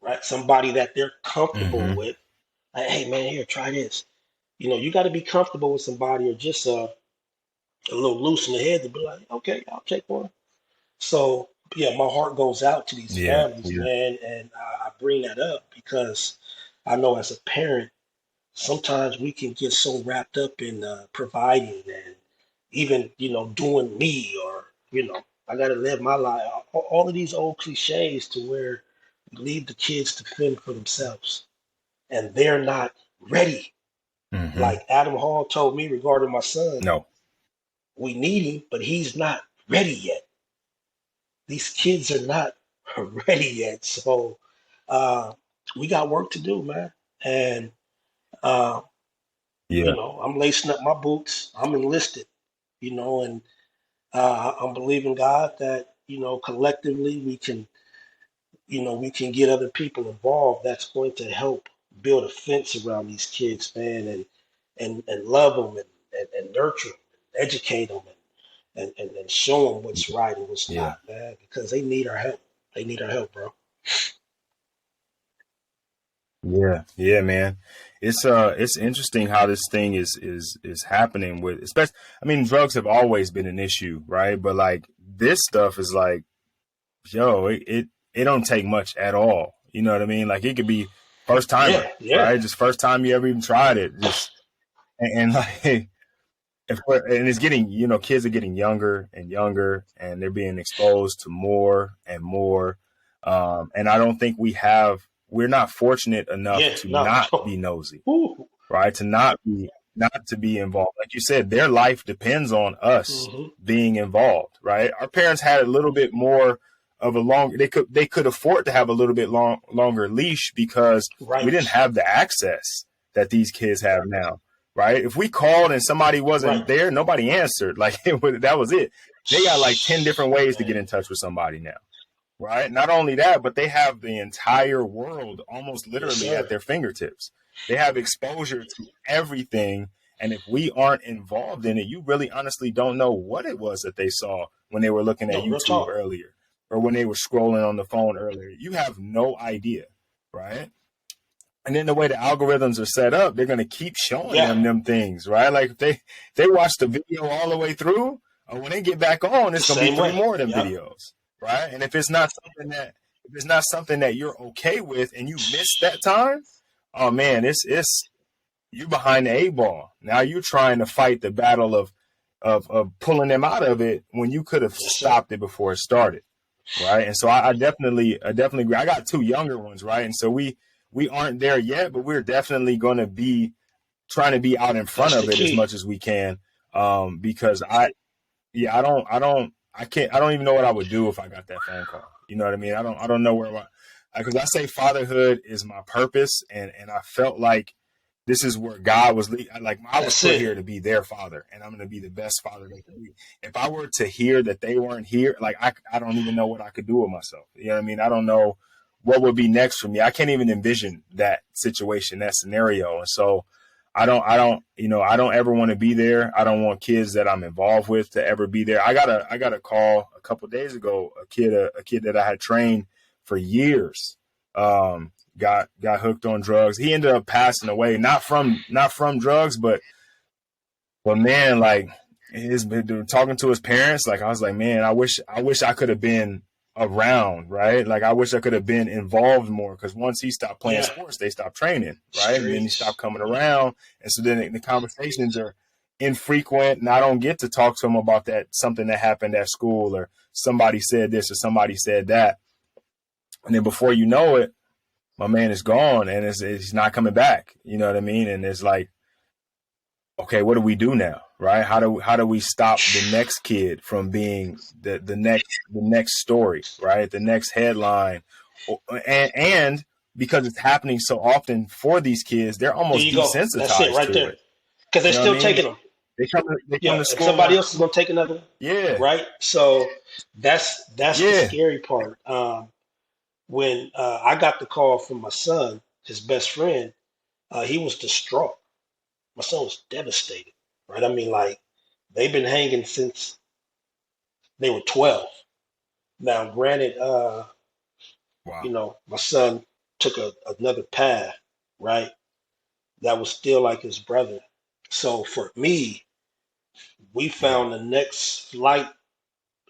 right? Somebody that they're comfortable Mm-hmm. with. Like, hey man, here, try this. You got to be comfortable with somebody, or just a little loose in the head to be like, okay, I'll take one. So yeah, my heart goes out to these Yeah. families, Yeah. man, and I bring that up because I know as a parent, sometimes we can get so wrapped up in providing and even doing me, or I got to live my life. All of these old cliches to where we leave the kids to fend for themselves, and they're not ready. Mm-hmm. Like Adam Hall told me regarding my son, No. we need him, but he's not ready yet. These kids are not ready yet. So uh, we got work to do, man. And uh, Yeah. I'm lacing up my boots. I'm enlisted, and I'm believing God that collectively we can get other people involved. That's going to help build a fence around these kids, man, and love them, and nurture them, and educate them, and show them what's right and what's Yeah. not, man, because they need our help. They need our help, bro. Yeah, yeah, man. It's interesting how this thing is happening with, especially, I mean, drugs have always been an issue, right? But like this stuff is like, yo, it don't take much at all. You know what I mean? Like it could be first Yeah, timer, yeah. right? Just first time you ever even tried it. Just and like and it's getting, kids are getting younger and younger, and they're being exposed to more and more. And I don't think we're not fortunate enough Yeah, to no. not be nosy, Ooh. right? Not to be involved. Like you said, their life depends on us Hmm. being involved, right? Our parents had a little bit more of a long, they could afford to have a little bit longer leash because we didn't Right, have the access that these kids have now, right? If we called and somebody right. wasn't there, nobody answered. Like that was it. They got like 10 different ways to Man, get in touch with somebody now, right? Not only that, but they have the entire world almost yes, literally at sir. their fingertips. They have exposure to everything. And if we aren't involved in it, you really honestly don't know what it was that they saw when they were looking at No, real YouTube talk. earlier or when they were scrolling on the phone earlier. You have no idea, right? And then the way the algorithms are set up, they're going to keep showing Yeah, them things, right? Like if they watch the video all the way through, when they get back on, the it's going to be same three way. more of them Yep. videos, right? And if it's not something that you're okay with and you miss that time, oh man, it's you behind the eight ball. Now you're trying to fight the battle of pulling them out of it when you could have Yes, sir. stopped it before it started. Right. And so I definitely agree. I got two younger ones, right? And so we aren't there yet, but we're definitely going to be trying to be out in front That's the of it as key. much as we can. Because I don't even know what I would do if I got that phone call. You know what I mean? I don't know because I say fatherhood is my purpose, and I felt like this is where God was like I was That's put it. here to be their father, and I'm going to be the best father they can be. If I were to hear that they weren't here, like I don't even know what I could do with myself. You know what I mean? I don't know what would be next for me. I can't even envision that situation, that scenario. And so I don't ever want to be there. I don't want kids that I'm involved with to ever be there. I got a call a couple of days ago, a kid that I had trained for years, got hooked on drugs. He ended up passing away, not from drugs, but man, like talking to his parents, like I was like, man, I wish I could have been around, right? Like I wish I could have been involved more, because once he stopped playing Yeah. sports, they stopped training, right? And then he stopped Streets. coming around, and so then the conversations are infrequent, and I don't get to talk to him about that something that happened at school, or somebody said this or somebody said that, and then before you know it, my man is gone, and it's not coming back. You know what I mean? And it's like, okay, what do we do now, right? How do we stop the next kid from being the next story, right? The next headline, and because it's happening so often for these kids, they're There almost you go. That's it desensitized right to there. it. Because they're You know what I still mean? taking them. They come Yeah, to and school somebody like, else is gonna take another one, yeah, right? So that's the yeah, scary part. When I got the call from my son, his best friend, he was distraught. My son was devastated, right? I mean, like they've been hanging since they were 12. Now, granted, wow, my son took another path, right? That was still like his brother. So for me, we yeah, found the next flight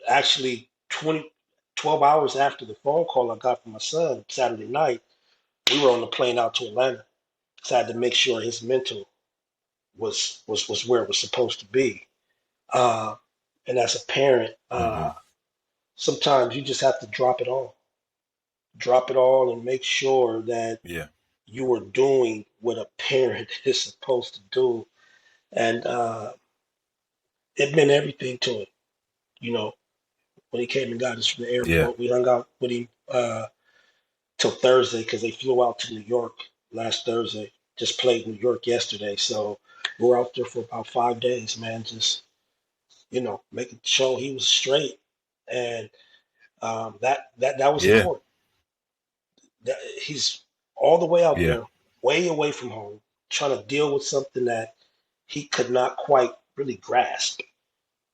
actually 12 hours after the phone call I got from my son Saturday night. We were on the plane out to Atlanta. So I had to make sure his mental was where it was supposed to be. Uh, and as a parent, mm-hmm. sometimes you just have to drop it all, and make sure that Yeah, you are doing what a parent is supposed to do. And it meant everything to him. You know, when he came and got us from the yeah, airport, we hung out with him till Thursday because they flew out to New York last Thursday. Just played New York yesterday, so we were out there for about 5 days, man. Just making sure he was straight, and that was yeah, important. He's all the way out yeah, there, way away from home, trying to deal with something that he could not quite really grasp,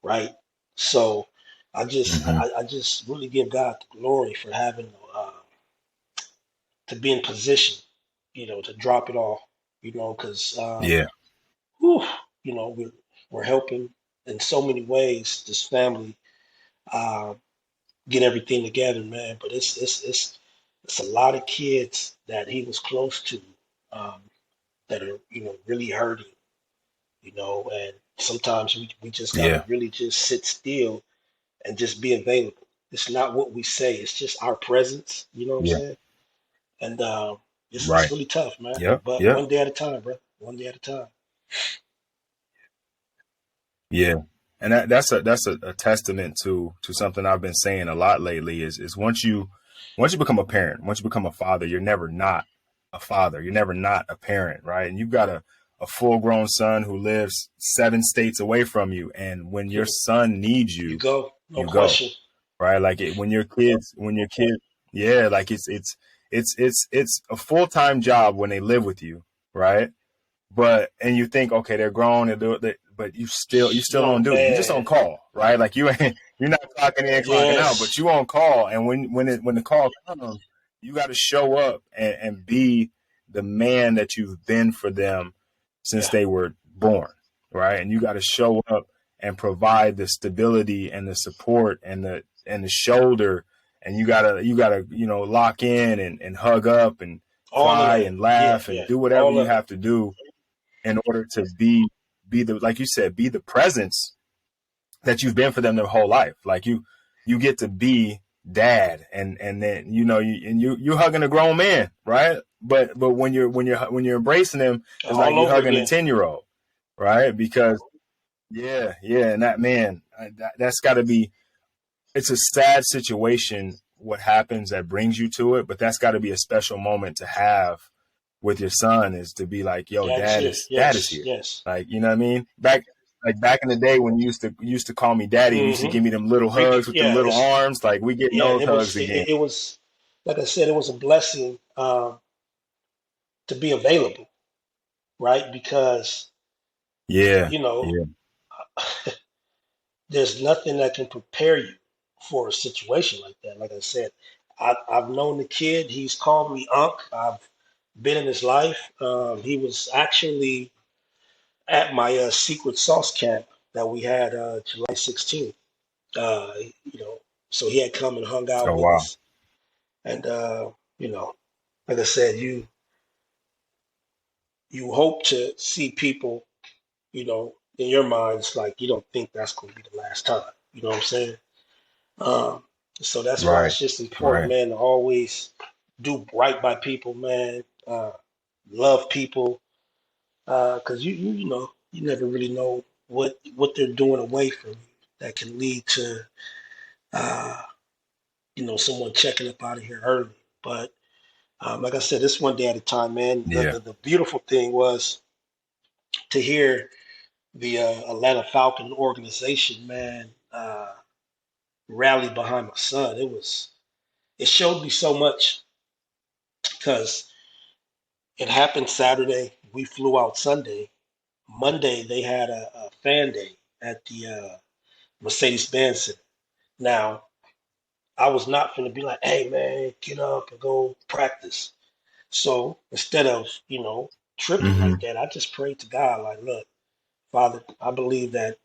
right? So mm-hmm. I just really give God the glory for having to be in position, to drop it all, because Yeah, whew, we're helping in so many ways this family uh, get everything together, man. But it's a lot of kids that he was close to, um, that are really hurting, and sometimes we just gotta yeah, really just sit still and just be available. It's not what we say; it's just our presence. You know what I'm yeah, saying? And it's right, really tough, man. yep, But yep, one day at a time, bro. One day at a time. yeah. And that's a testament to something I've been saying a lot lately is once you become a parent, once you become a father, you're never not a father. You're never not a parent, right? And you've got a full grown son who lives 7 states away from you. And when your son needs You you, go, no you go, question. right? Like when your kids, yeah, like it's a full-time job when they live with you, right? But and you think, okay, they're grown and do it, but you still Yo, on duty. You just on man. call, right? Like you're not clocking in, clocking out, but Yes. you on call. And when the call comes, you got to show up and be the man that you've been for them since Yeah. they were born, right? And you got to show up and provide the stability and the support and the shoulder. And you gotta lock in and hug up and All of cry that. and Yeah, laugh and yeah. do whatever All you of it. have to do in order to be the, like you said, be the presence that you've been for them their whole life. Like you get to be dad, and then you hugging a grown man, right? But when you're embracing him, it's like all you over hugging a again. 10-year-old, right? Because yeah, and that man, that's got to be. It's a sad situation what happens that brings you to it, but that's got to be a special moment to have with your son, is to be like, yo, Dad's here. dad is Yes, here. yes. Like, you know what I mean? Back in the day when you used to call me daddy, you used to Mm-hmm. give me them little hugs with them Yeah, little arms. Like, we getting and those hugs again. it was, like I said, it was a blessing to be available, right? Because Yeah, you know, yeah. there's nothing that can prepare you for a situation like that. Like I said, I've known the kid. He's called me Unc. I've been in his life. He was actually at my secret sauce camp that we had July 16th. Uh, you know, so he had come and hung out Oh with wow. us. And you know, like I said, you hope to see people, in your mind, it's like you don't think that's going to be the last time. You know what I'm saying? Um, so that's why Right, it's just important, right. man, to always do right by people, man. Love people, because you never really know what they're doing away from you that can lead to uh, someone checking up out of here early. But like I said, this one day at a time, man. The, Yeah. the, the beautiful thing was to hear the Atlanta Falcon organization, man, rally behind my son. It showed me so much because it happened Saturday. We flew out Sunday. Monday they had a fan day at the Mercedes-Benz Center. Now I was not going to be like, "Hey man, get up and go practice." So instead of tripping Mm-hmm. like that, I just prayed to God, like, "Look, Father, I believe that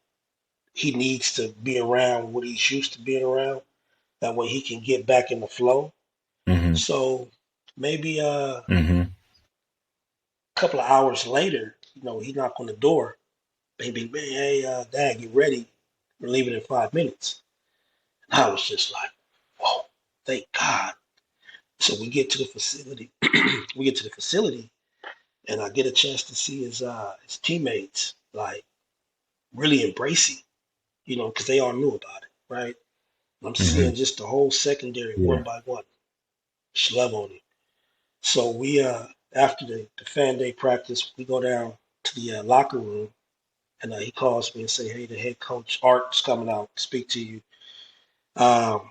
he needs to be around what he's used to being around. That way he can get back in the flow." Mm-hmm. So maybe a Mm-hmm. couple of hours later, he knocked on the door. Baby, man, hey, Dad, get ready. We're leaving in 5 minutes. And I was just like, whoa, thank God. So we get to the facility. We get to the facility, and I get a chance to see his teammates like really embracing, because they all knew about it, right? I'm Mm-hmm. seeing just the whole secondary one Yeah. by one, just love on him. So we after the fan day practice, we go down to the locker room, and he calls me and say, "Hey, the head coach Art's coming out to speak to you." Um,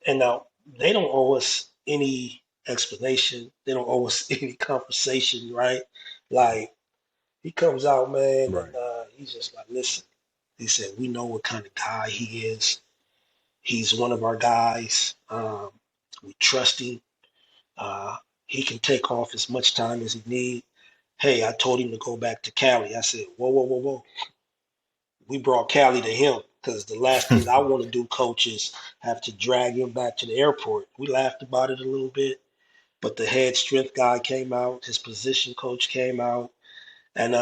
and now they don't owe us any explanation. They don't owe us any conversation, right? Like he comes out, man, and Right. he's just like, "Listen," he said, "We know what kind of guy he is. He's one of our guys. We trust him. Uh, he can take off as much time as he needs. Hey, I told him to go back to Cali." I said, "Whoa, whoa, whoa, whoa. We brought Cali to him because the last thing I want to do, coach, is have to drag him back to the airport." We laughed about it a little bit, but the head strength guy came out, his position coach came out, and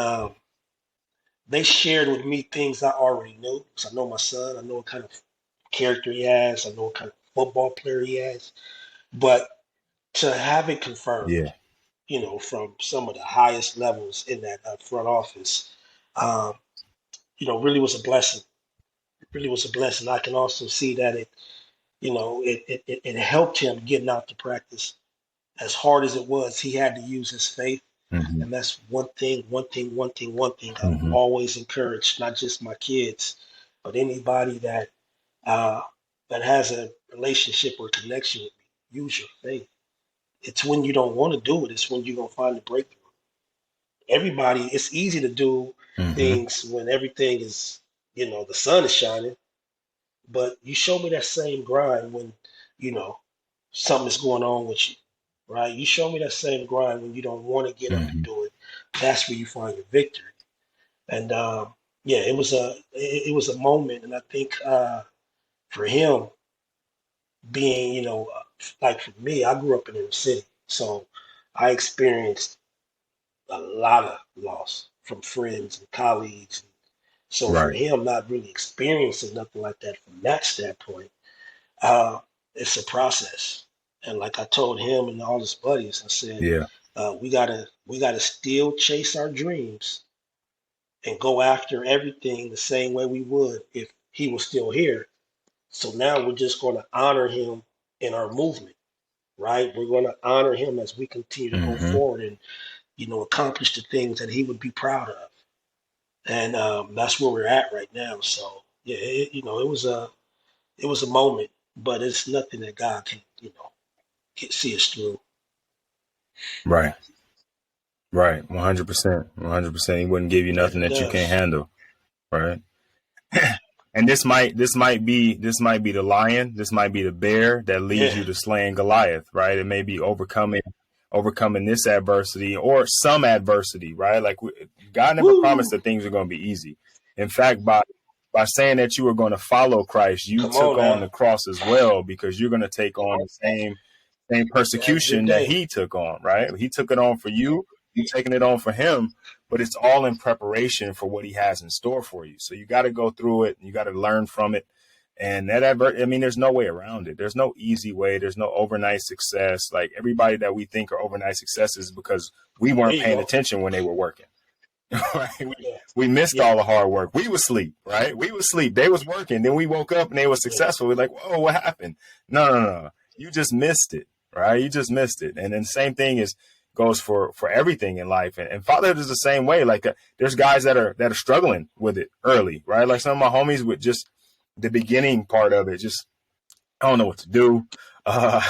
they shared with me things I already knew. Because I know my son, I know what kind of character he has, I know what kind of football player he has. But to have it confirmed, Yeah. from some of the highest levels in that front office, um, really was a blessing. It really was a blessing. I can also see that it helped him getting out to practice. As hard as it was, he had to use his faith. Mm-hmm. And that's one thing I've Mm-hmm. always encouraged, not just my kids, but anybody uh, that has a relationship or connection with me. Use your faith. It's when you don't want to do it, it's when you're going to find the breakthrough. Everybody, it's easy to do Mm-hmm. things when everything is, the sun is shining, but you show me that same grind when, you know, something is going on with you, right? You show me that same grind when you don't want to get up and Mm-hmm. do it. That's where you find your victory. And yeah, it was a moment, and I think for him being, like for me, I grew up in the city, so I experienced a lot of loss from friends and colleagues. So for Right. him not really experiencing nothing like that from that standpoint, uh, it's a process. And like I told him and all his buddies, I said, Yeah. we gotta still chase our dreams and go after everything the same way we would if he was still here. So now we're just going to honor him in our movement, right? We're going to honor him as we continue to go Hmm. forward and accomplish the things that he would be proud of. And that's where we're at right now. So yeah, it was a moment, but it's nothing that God can see us through. Right. Right. 100%. 100%. He wouldn't give you And nothing it that you can't does. handle. Right. And this might be the lion. This might be the bear that leads Yeah. you to slaying Goliath. Right. It may be overcoming this adversity or some adversity. Right. Like God never promised Woo! that things are going to be easy. In fact, by saying that you were going to follow Christ, you Come took on on now. the cross as well, because you're going to take on the same Every persecution that day. he took on, right? He took it on for you, you taking it on for him, but it's all in preparation for what he has in store for you. So you got to go through it, and you got to learn from it. And I mean, there's no way around it. There's no easy way. There's no overnight success. Like everybody that we think are overnight successes because we There weren't you paying go. attention when they were working. Right? Yeah. We missed Yeah. all the hard work. We was asleep, right? We was asleep. They was working. Then we woke up and they were Yeah. successful. We're like, whoa, what happened? No, no, no. You just missed it, right? You just missed it. And then same thing is goes for everything in life. And fatherhood is the same way. Like there's guys that are struggling with it early, right? Like some of my homies with just the beginning part of it, just I don't know what to do.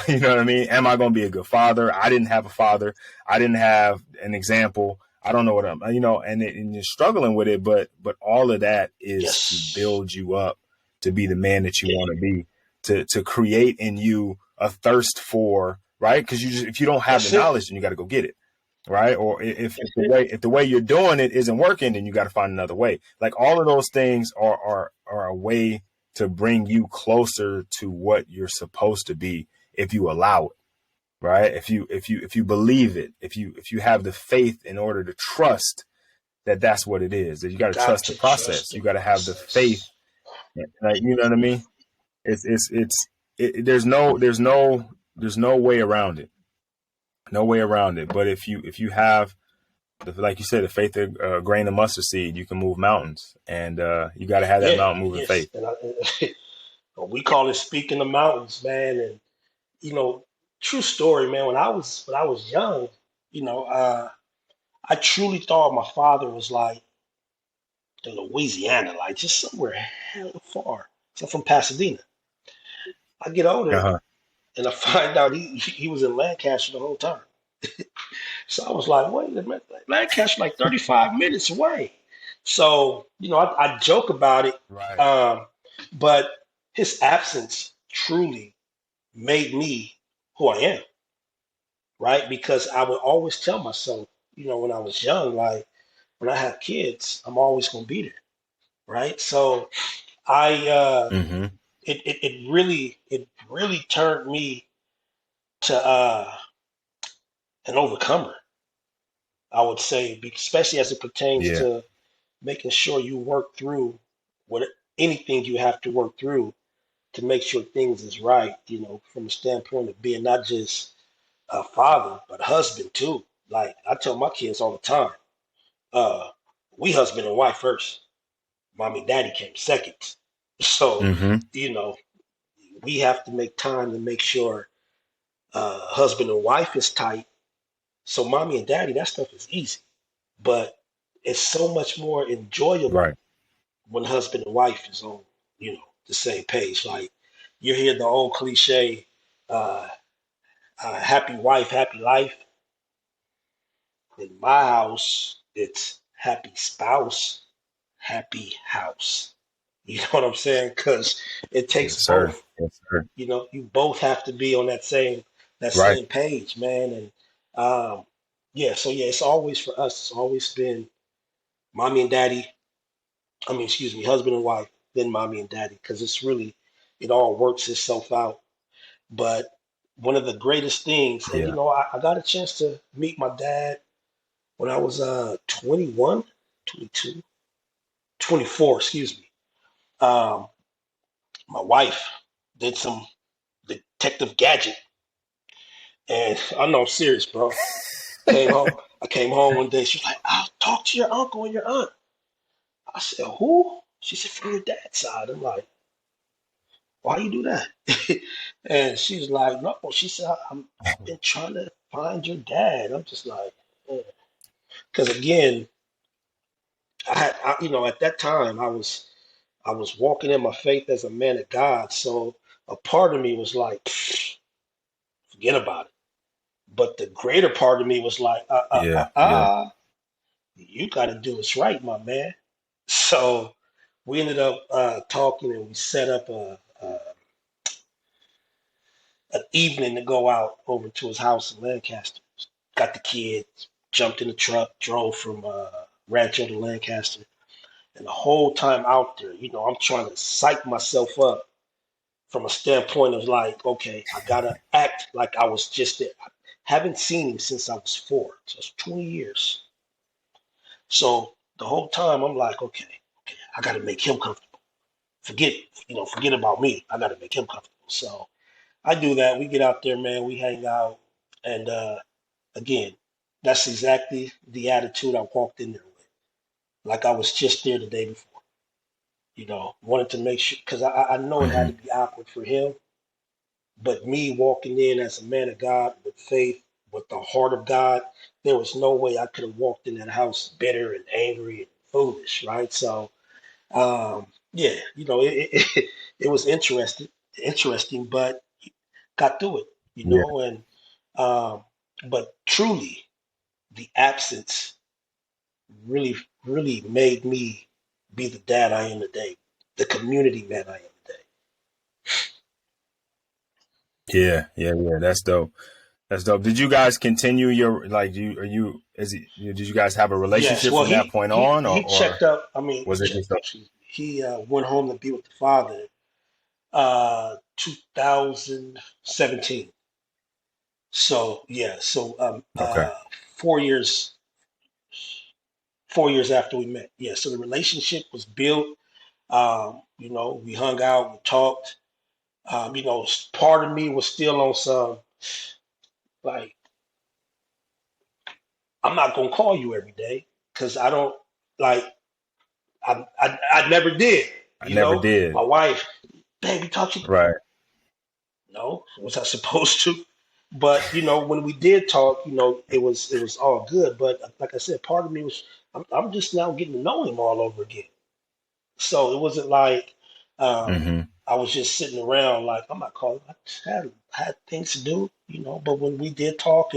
You know what I mean? Am I going to be a good father? I didn't have a father. I didn't have an example. I don't know what and you're struggling with it, but all of that is to Yes. build you up to be the man that you Yeah. want to be, to create in you a thirst for, right? Because if you don't have the That's it. knowledge, then you got to go get it, right? Or if the way you're doing it isn't working, then you got to find another way. Like all of those things are a way to bring you closer to what you're supposed to be if you allow it, right? If you believe it, if you have the faith in order to trust that that's what it is, that you got to Got trust the to trust process. the You got to have the faith, process. like, you know what I mean? There's no way around it. No way around it. But if you have like you said, the faith of a grain of mustard seed, you can move mountains, and you got to have that Yeah. mountain moving Yes. faith. We call it speaking the mountains, man. And you know, true story, man. When I was young, you know, I truly thought my father was like in Louisiana, like just somewhere hell far. So I'm from Pasadena. I get older Uh-huh. and I find out he was in Lancaster the whole time. So I was like, wait a minute, Lancaster like 35 minutes away. So I joke about it, Right. um, but his absence truly made me who I am, right? Because I would always tell myself, when I was young, like when I have kids, I'm always going to be there, right? So I Mm-hmm. it really turned me to an overcomer, I would say, especially as it pertains Yeah. to making sure you work through what anything you have to work through to make sure things is right, from a standpoint of being not just a father, but husband too. Like I tell my kids all the time, uh, we husband and wife first. Mommy and daddy came second. So, Mm-hmm. you know, we have to make time to make sure husband and wife is tight. So mommy and daddy, that stuff is easy. But it's so much more enjoyable Right. when husband and wife is on, the same page. Like you hear the old cliche, uh, happy wife, happy life. In my house, it's happy spouse, happy house. You know what I'm saying? Because it takes Yes, sir. both. Yes, sir. You both have to be on that Right. same page, man. And yeah, so yeah, it's always for us. It's always been mommy and daddy. I mean, excuse me, husband and wife, then mommy and daddy, because it all works itself out. But one of the greatest things, and Yeah. I got a chance to meet my dad when I was 21, 22, 24, excuse me. Um, my wife did some detective gadget, and I know I'm serious, bro. Came home. I came home one day. She's like, "I'll talk to your uncle and your aunt." I said, "Who?" She said, "From your dad's side." I'm like, "Why you do that?" And she's like, "No." She said, "I've been trying to find your dad." I'm just like, because again, at that time, I was walking in my faith as a man of God. So a part of me was like, forget about it. But the greater part of me was like, Yeah, yeah. you got to do what's right, my man. So we ended up talking, and we set up an evening to go out over to his house in Lancaster. Got the kids, jumped in the truck, drove from Rancho to Lancaster. And the whole time out there, I'm trying to psych myself up from a standpoint of like, okay, I gotta act like I was just there. I haven't seen him since I was 4, so it's 20 years. So the whole time I'm like, okay, I gotta make him comfortable. Forget, forget about me. I gotta make him comfortable. So I do that. We get out there, man. We hang out, and again, that's exactly the attitude I walked in there with. Like I was just there the day before. Wanted to make sure because I know it had Hmm. to be awkward for him. But me walking in as a man of God with faith, with the heart of God, there was no way I could have walked in that house bitter and angry and foolish, right? So, yeah, it was interesting, but got through it, Yeah, and um, but truly, the absence really, really made me be the dad I am today, the community man I am today. yeah, yeah, yeah. That's dope. That's dope. Did you guys continue your like? Do you are you is it? Did you guys have a Yes, relationship well, from that he point he on, he or checked up. I mean, he was it checked just up. Excuse me. He went home to be with the father, 2017. So yeah, so okay? 4 years, 4 years after we met. Yeah, so the relationship was built. We hung out, we talked. Part of me was still on some like I'm not gonna call you every day because I don't like I never did. I never My did. wife, baby, talk to you. Right. No, was I supposed to? But when we did talk, it was all good. But like I said, part of me was I'm just now getting to know him all over again. So it wasn't like um, Hmm. I was just sitting around like I'm not calling. I just had things to do. But when we did talk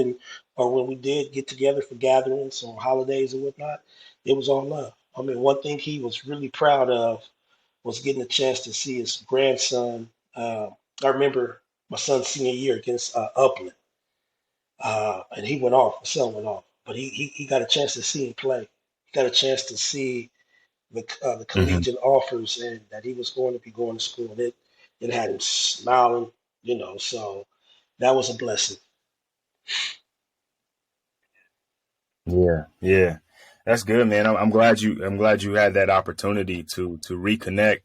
or when we did get together for gatherings or holidays and whatnot, it was all love. I mean, one thing he was really proud of was getting a chance to see his grandson. I remember my son's senior year against Upland, and he went off. My son went off, but he got a chance to see him play. He got a chance to see the Hmm. collegiate offers and that he was going to be going to school. And it had him smiling. So that was a blessing. Yeah, yeah. That's good, man. I'm glad you had that opportunity to reconnect,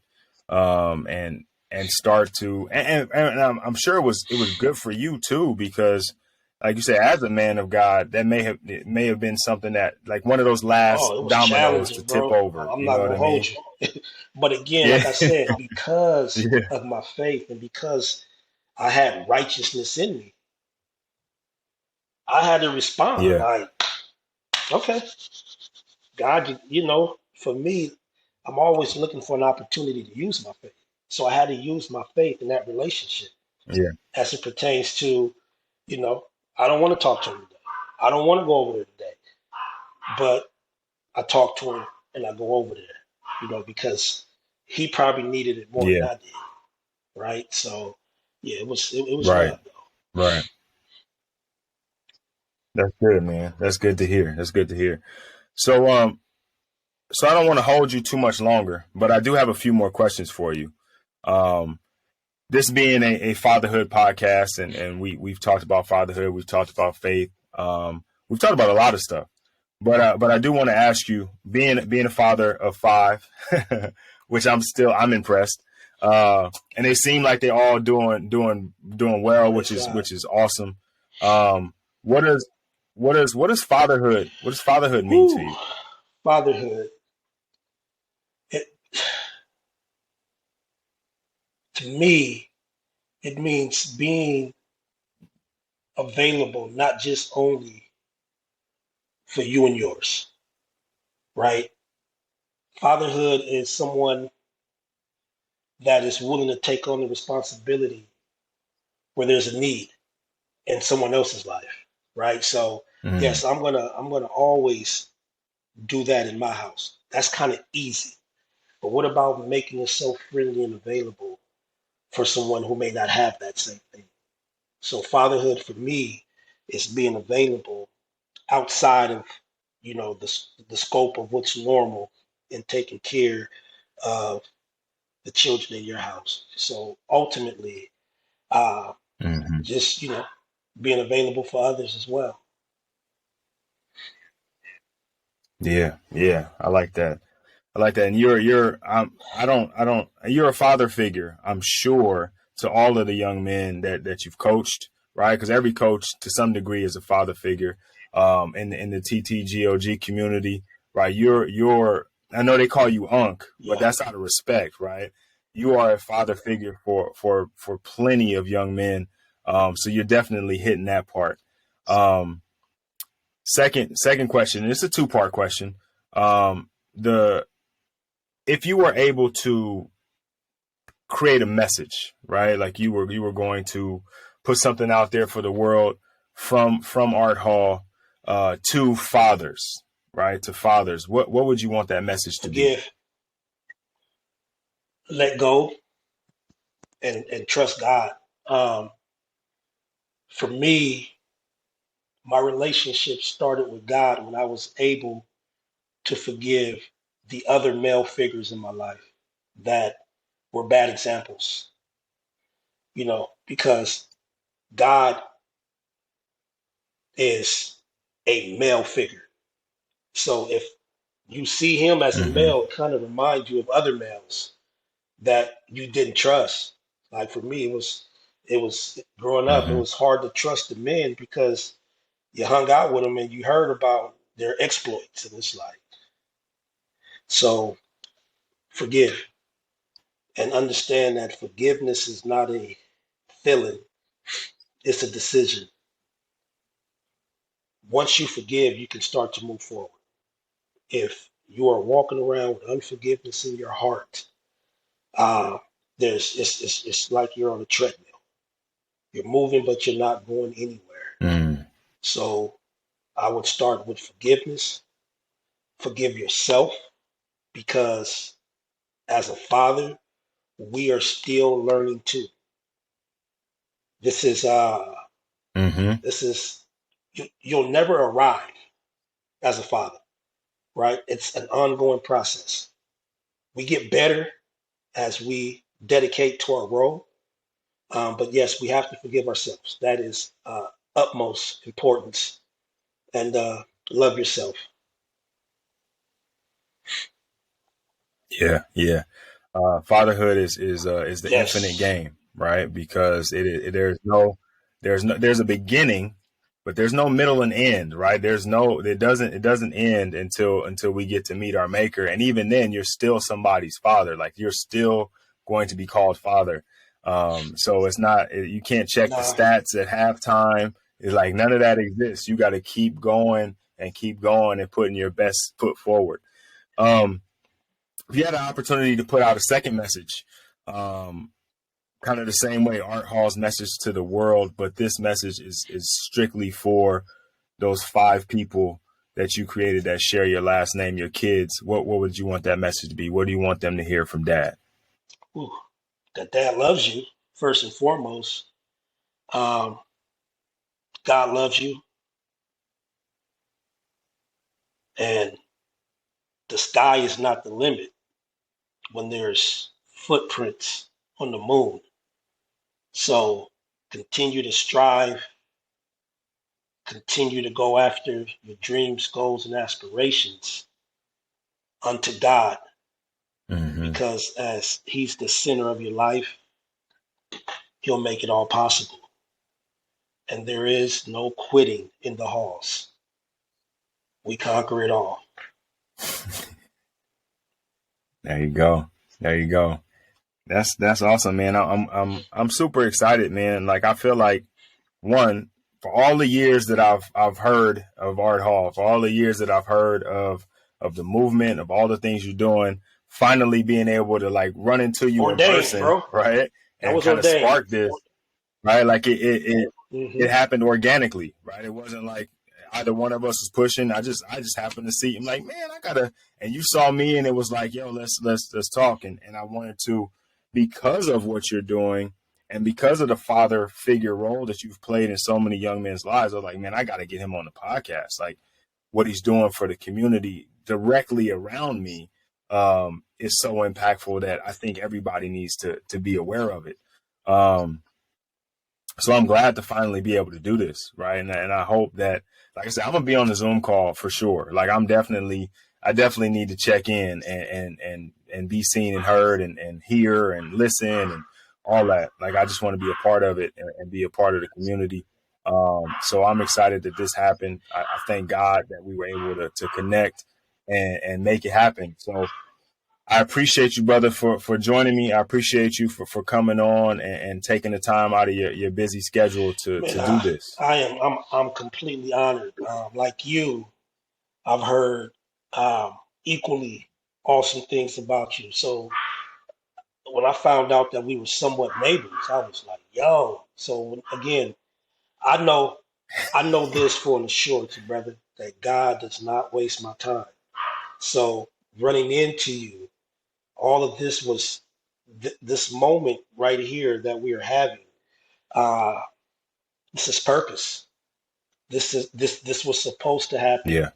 and start to and I'm sure it was good for you too because, like you said, as a man of God, that may have been something that like one of those last Oh, it was dominoes to challenging, tip bro. over. I'm You know not what gonna I hold mean? you. But again, Yeah, like I said, because yeah, of my faith and because I had righteousness in me, I had to respond yeah, like, okay, God, for me, I'm always looking for an opportunity to use my faith. So I had to use my faith in that relationship yeah. as it pertains to, you know, I don't want to talk to him today. I don't want to go over there today. But I talk to him and I go over there, because he probably needed it more than Yeah. I did. Right. So yeah, it was Right, love though. right. That's good, man. That's good to hear. That's good to hear. So, so I don't want to hold you too much longer, but I do have a few more questions for you. Um, this being a fatherhood podcast, and we've talked about fatherhood, we've talked about faith, we've talked about a lot of stuff. But I do want to ask you, being a father of five, which I'm impressed. And they seem like they're all doing well, Praise God. which is awesome. Um, what does what does fatherhood mean to Whew. you? Fatherhood. It, to me, it means being available, not just only for you and yours, right? Fatherhood is someone that is willing to take on the responsibility where there's a need in someone else's life, right? So Mm, yes, I'm gonna always do that in my house. That's kind of easy. But what about making yourself friendly and available for someone who may not have that same thing? So fatherhood for me is being available outside of the scope of what's normal and taking care of the children in your house. So ultimately, uh, hmm. just being available for others as well. Yeah, yeah, I like that. I like that. And you're a father figure, I'm sure, to all of the young men that you've coached, right? Because every coach to some degree is a father figure, in the TTGOG community, right? I know they call you Unc, but Yeah, that's out of respect, right? You are a father figure for plenty of young men. So you're definitely hitting that part. Um, second question, and it's a two-part question. The If you were able to create a message, right? Like you were going to put something out there for the world from Art Hall, to fathers, right? To fathers. What would you want that message to be? forgive, let go, and trust God. Um, for me, my relationship started with God when I was able to forgive the other male figures in my life that were bad examples, because God is a male figure. So if you see him as a Mm-hmm. male, it kind of reminds you of other males that you didn't trust. Like for me, it was growing up, it Mm-hmm. was hard to trust the men because you hung out with them and you heard about their exploits, and it's like, so forgive and understand that forgiveness is not a feeling, it's a decision. Once you forgive, you can start to move forward. If you are walking around with unforgiveness in your heart, uh, there's it's like you're on a treadmill. You're moving, but you're not going anywhere. Mm. So I would start with forgiveness. Forgive yourself, because as a father, we are still learning too. This is Mm-hmm. this is you'll never arrive as a father, right? It's an ongoing process. We get better as we dedicate to our role. But yes, we have to forgive ourselves. That is utmost importance. And love yourself. Yeah, yeah. Fatherhood is the infinite Yes. game, right? Because there's a beginning, but there's no middle and end, right? It doesn't end until we get to meet our maker, and even then, you're still somebody's father. Like you're still going to be called father. So it's not you can't check the Nah. stats at halftime. It's like none of that exists. You got to keep going and putting your best foot forward. Um, if you had an opportunity to put out a second message, um, kind of the same way Art Hall's message to the world, but this message is strictly for those five people that you created that share your last name, your kids. What would you want that message to be? What do you want them to hear from Dad? Ooh, that dad loves you first and foremost. Um, God loves you, and the sky is not the limit when there's footprints on the moon. So continue to strive continue to go after your dreams, goals, and aspirations unto God, Hmm. because as He's the center of your life, He'll make it all possible. And there is no quitting in the halls. We conquer it all. There you go. There you go. That's awesome, man. I'm super excited, man. Like I feel like one, for all the years that I've heard of Art Hall, for all the years that I've heard of the movement, of all the things you're doing, finally being able to like run into you in Ordained, person, bro. right? That And was kind of ordained. spark this, right? Like it Hmm. happened organically, right? It wasn't like either one of us was pushing. I just happened to see. I'm like, man, I gotta. And you saw me, and it was like, yo, let's talk. And I wanted to, because of what you're doing, and because of the father figure role that you've played in so many young men's lives. I was like, man, I got to get him on the podcast. Like what he's doing for the community directly around me is so impactful that I think everybody needs to be aware of it. Um, so I'm glad to finally be able to do this, right? And I hope that, like I said, I'm gonna be on the Zoom call for sure. Like I definitely need to check in and be seen and heard and hear and listen and all that. Like I just want to be a part of it and be a part of the community. So I'm excited that this happened. I thank God that we were able to connect and make it happen. So I appreciate you, brother, for joining me. I appreciate you for coming on and taking the time out of your busy schedule to Man, do this. I'm completely honored. Like you, I've heard equally awesome things about you. So when I found out that we were somewhat neighbors, I was like, yo. So again, I know I know this for an assurance, brother, that God does not waste my time. So running into you, all of this was this moment right here that we are having. Uh, this is purpose. This was supposed to happen Yeah.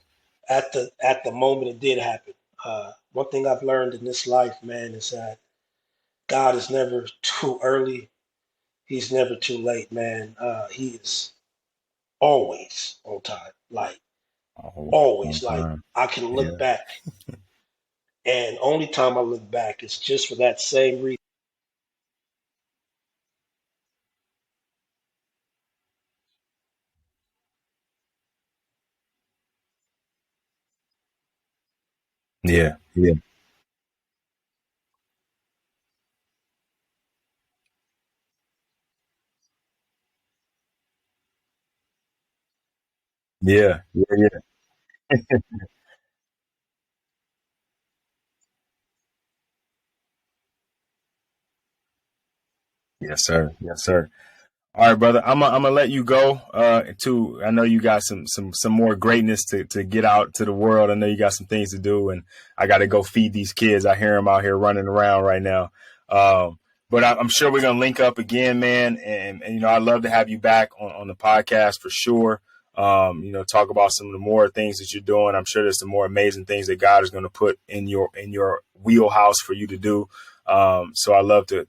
at the moment it did happen. One thing I've learned in this life, man, is that God is never too early. He's never too late, man. He is always on time. Like On always. Like time. I can look Yeah. back, and only time I look back is just for that same reason. Yeah. Yeah. Yeah. Yeah. Yeah. Yes, sir. Yes, sir. All right, brother. I'm gonna let you go. I know you got some more greatness to get out to the world. I know you got some things to do, and I got to go feed these kids. I hear them out here running around right now. But I'm sure we're gonna link up again, man. And you know, I'd love to have you back on the podcast for sure. You know, talk about some of the more things that you're doing. I'm sure there's some more amazing things that God is going to put in your wheelhouse for you to do. So I love to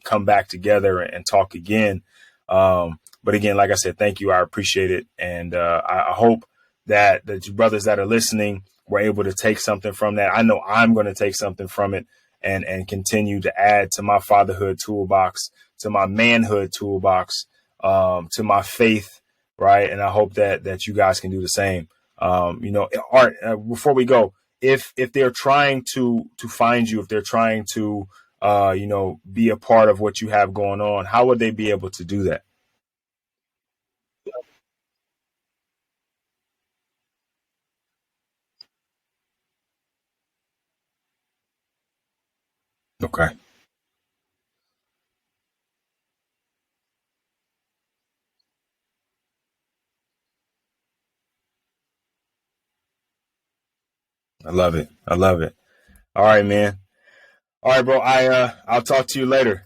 come back together and talk again. But again, like I said, thank you. I appreciate it. And I hope that you brothers that are listening were able to take something from that. I know I'm going to take something from it and continue to add to my fatherhood toolbox, to my manhood toolbox, to my faith. Right. And I hope that you guys can do the same. You know, Art, before we go, if they're trying to find you, if they're trying to, you know, be a part of what you have going on, how would they be able to do that? Okay. I love it. I love it. All right, man. All right, bro. I'll talk to you later.